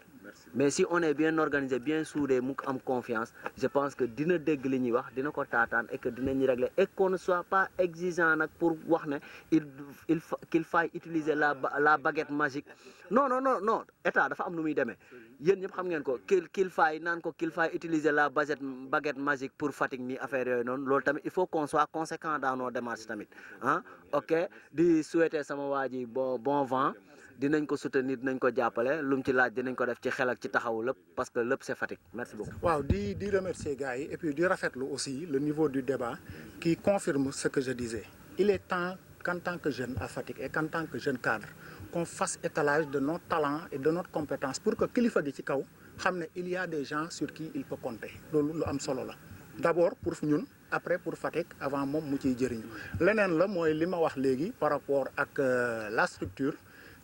mais si on est bien organisé bien soudé mu am confiance je pense que dina dégg li ñuy wax dina ko taataan et que dinañu régler et qu'on ne soit pas exigeant nag pour wax ne qu'il faille utiliser la baguette magique non état dafa am nu muy demee yéen ñëpp xam ngeen ko qu'il faille naan ko qu'il faille utiliser la baguette magique pour Fatick ni affaire yooyu noonu loolu tamit il faut qu'on soit conséquent dans nos démarches tamit ah ok di souhaiter sama waa ji bon vent dinañ ko soutenir dinañ ko jàppale lu mu ci laaj dinañ ko def ci xel ak ci taxawu lépp parce que lépp c'est Fatick merci beaucoup.
waaw di remercier gars yi et puis di rafetlu aussi le niveau du débat qui confirme ce que je disais il est temps qu'en tant que jeune à Fatick et qu'en tant que jeune cadre qu'on fasse étalage de nos talents et de notre compétence pour que kilifa gi ci kaw xam ne il y a des gens sur qui il peut compter loolu lu am solo la d'abord pour ñun après pour Fatick avant moom mu ciy jëriñu leneen la mooy li ma wax léegi par rapport ak la structure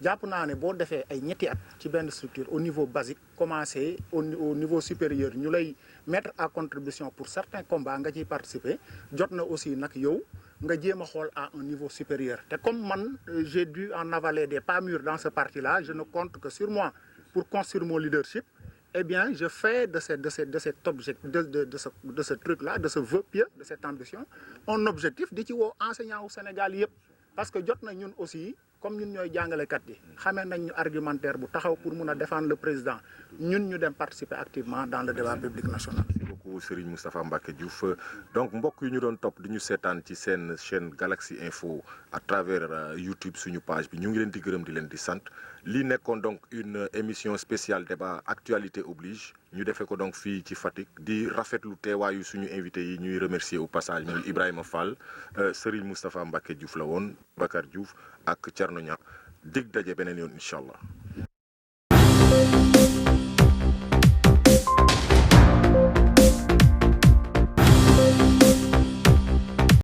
jàpp naa ne boo defee ay ñetti at ci benn structure au niveau basique commencé au niveau supérieur ñu lay mettre à contribution pour certains combats nga ciy participer jot na aussi nag yow nga jéem a xool à un niveau supérieur te comme man j'ai dû en avaler des pas mûrs dans ce parti-là je ne compte que sur moi pour construire mon leadership eh bien je fais de cet objectif de ce truc-là de ce vœu pieux de cette ambition un objectif di ci woo enseignants au Sénégal yëpp parce que jot na ñun aussi comme ñun ñooy jàngalekat yi xamee nañ ñu argumentaire bu taxaw pour mun a défendre le président ñun ñu dem participer activement dans le débat public national.
Merci beaucoup Serigne Moustapha Mbacké Diouf donc mbokk yi ñu doon topp di ñu seetaan ci seen chaîne Galaxy Info à travers YouTube suñu page bi ñu ngi leen di gërëm di leen di sant lii nekkoon donc une émission spéciale débat actualité oblige ñu defee ko donc fii ci Fatick di rafetlu teewaayu suñu invité yi ñuy remercier au passage muy Ibrahima Fall Serigne Moustapha Mbacké Diouf la woon Babacar Diouf ak Thierno Niang dig daje beneen yoon incha allah.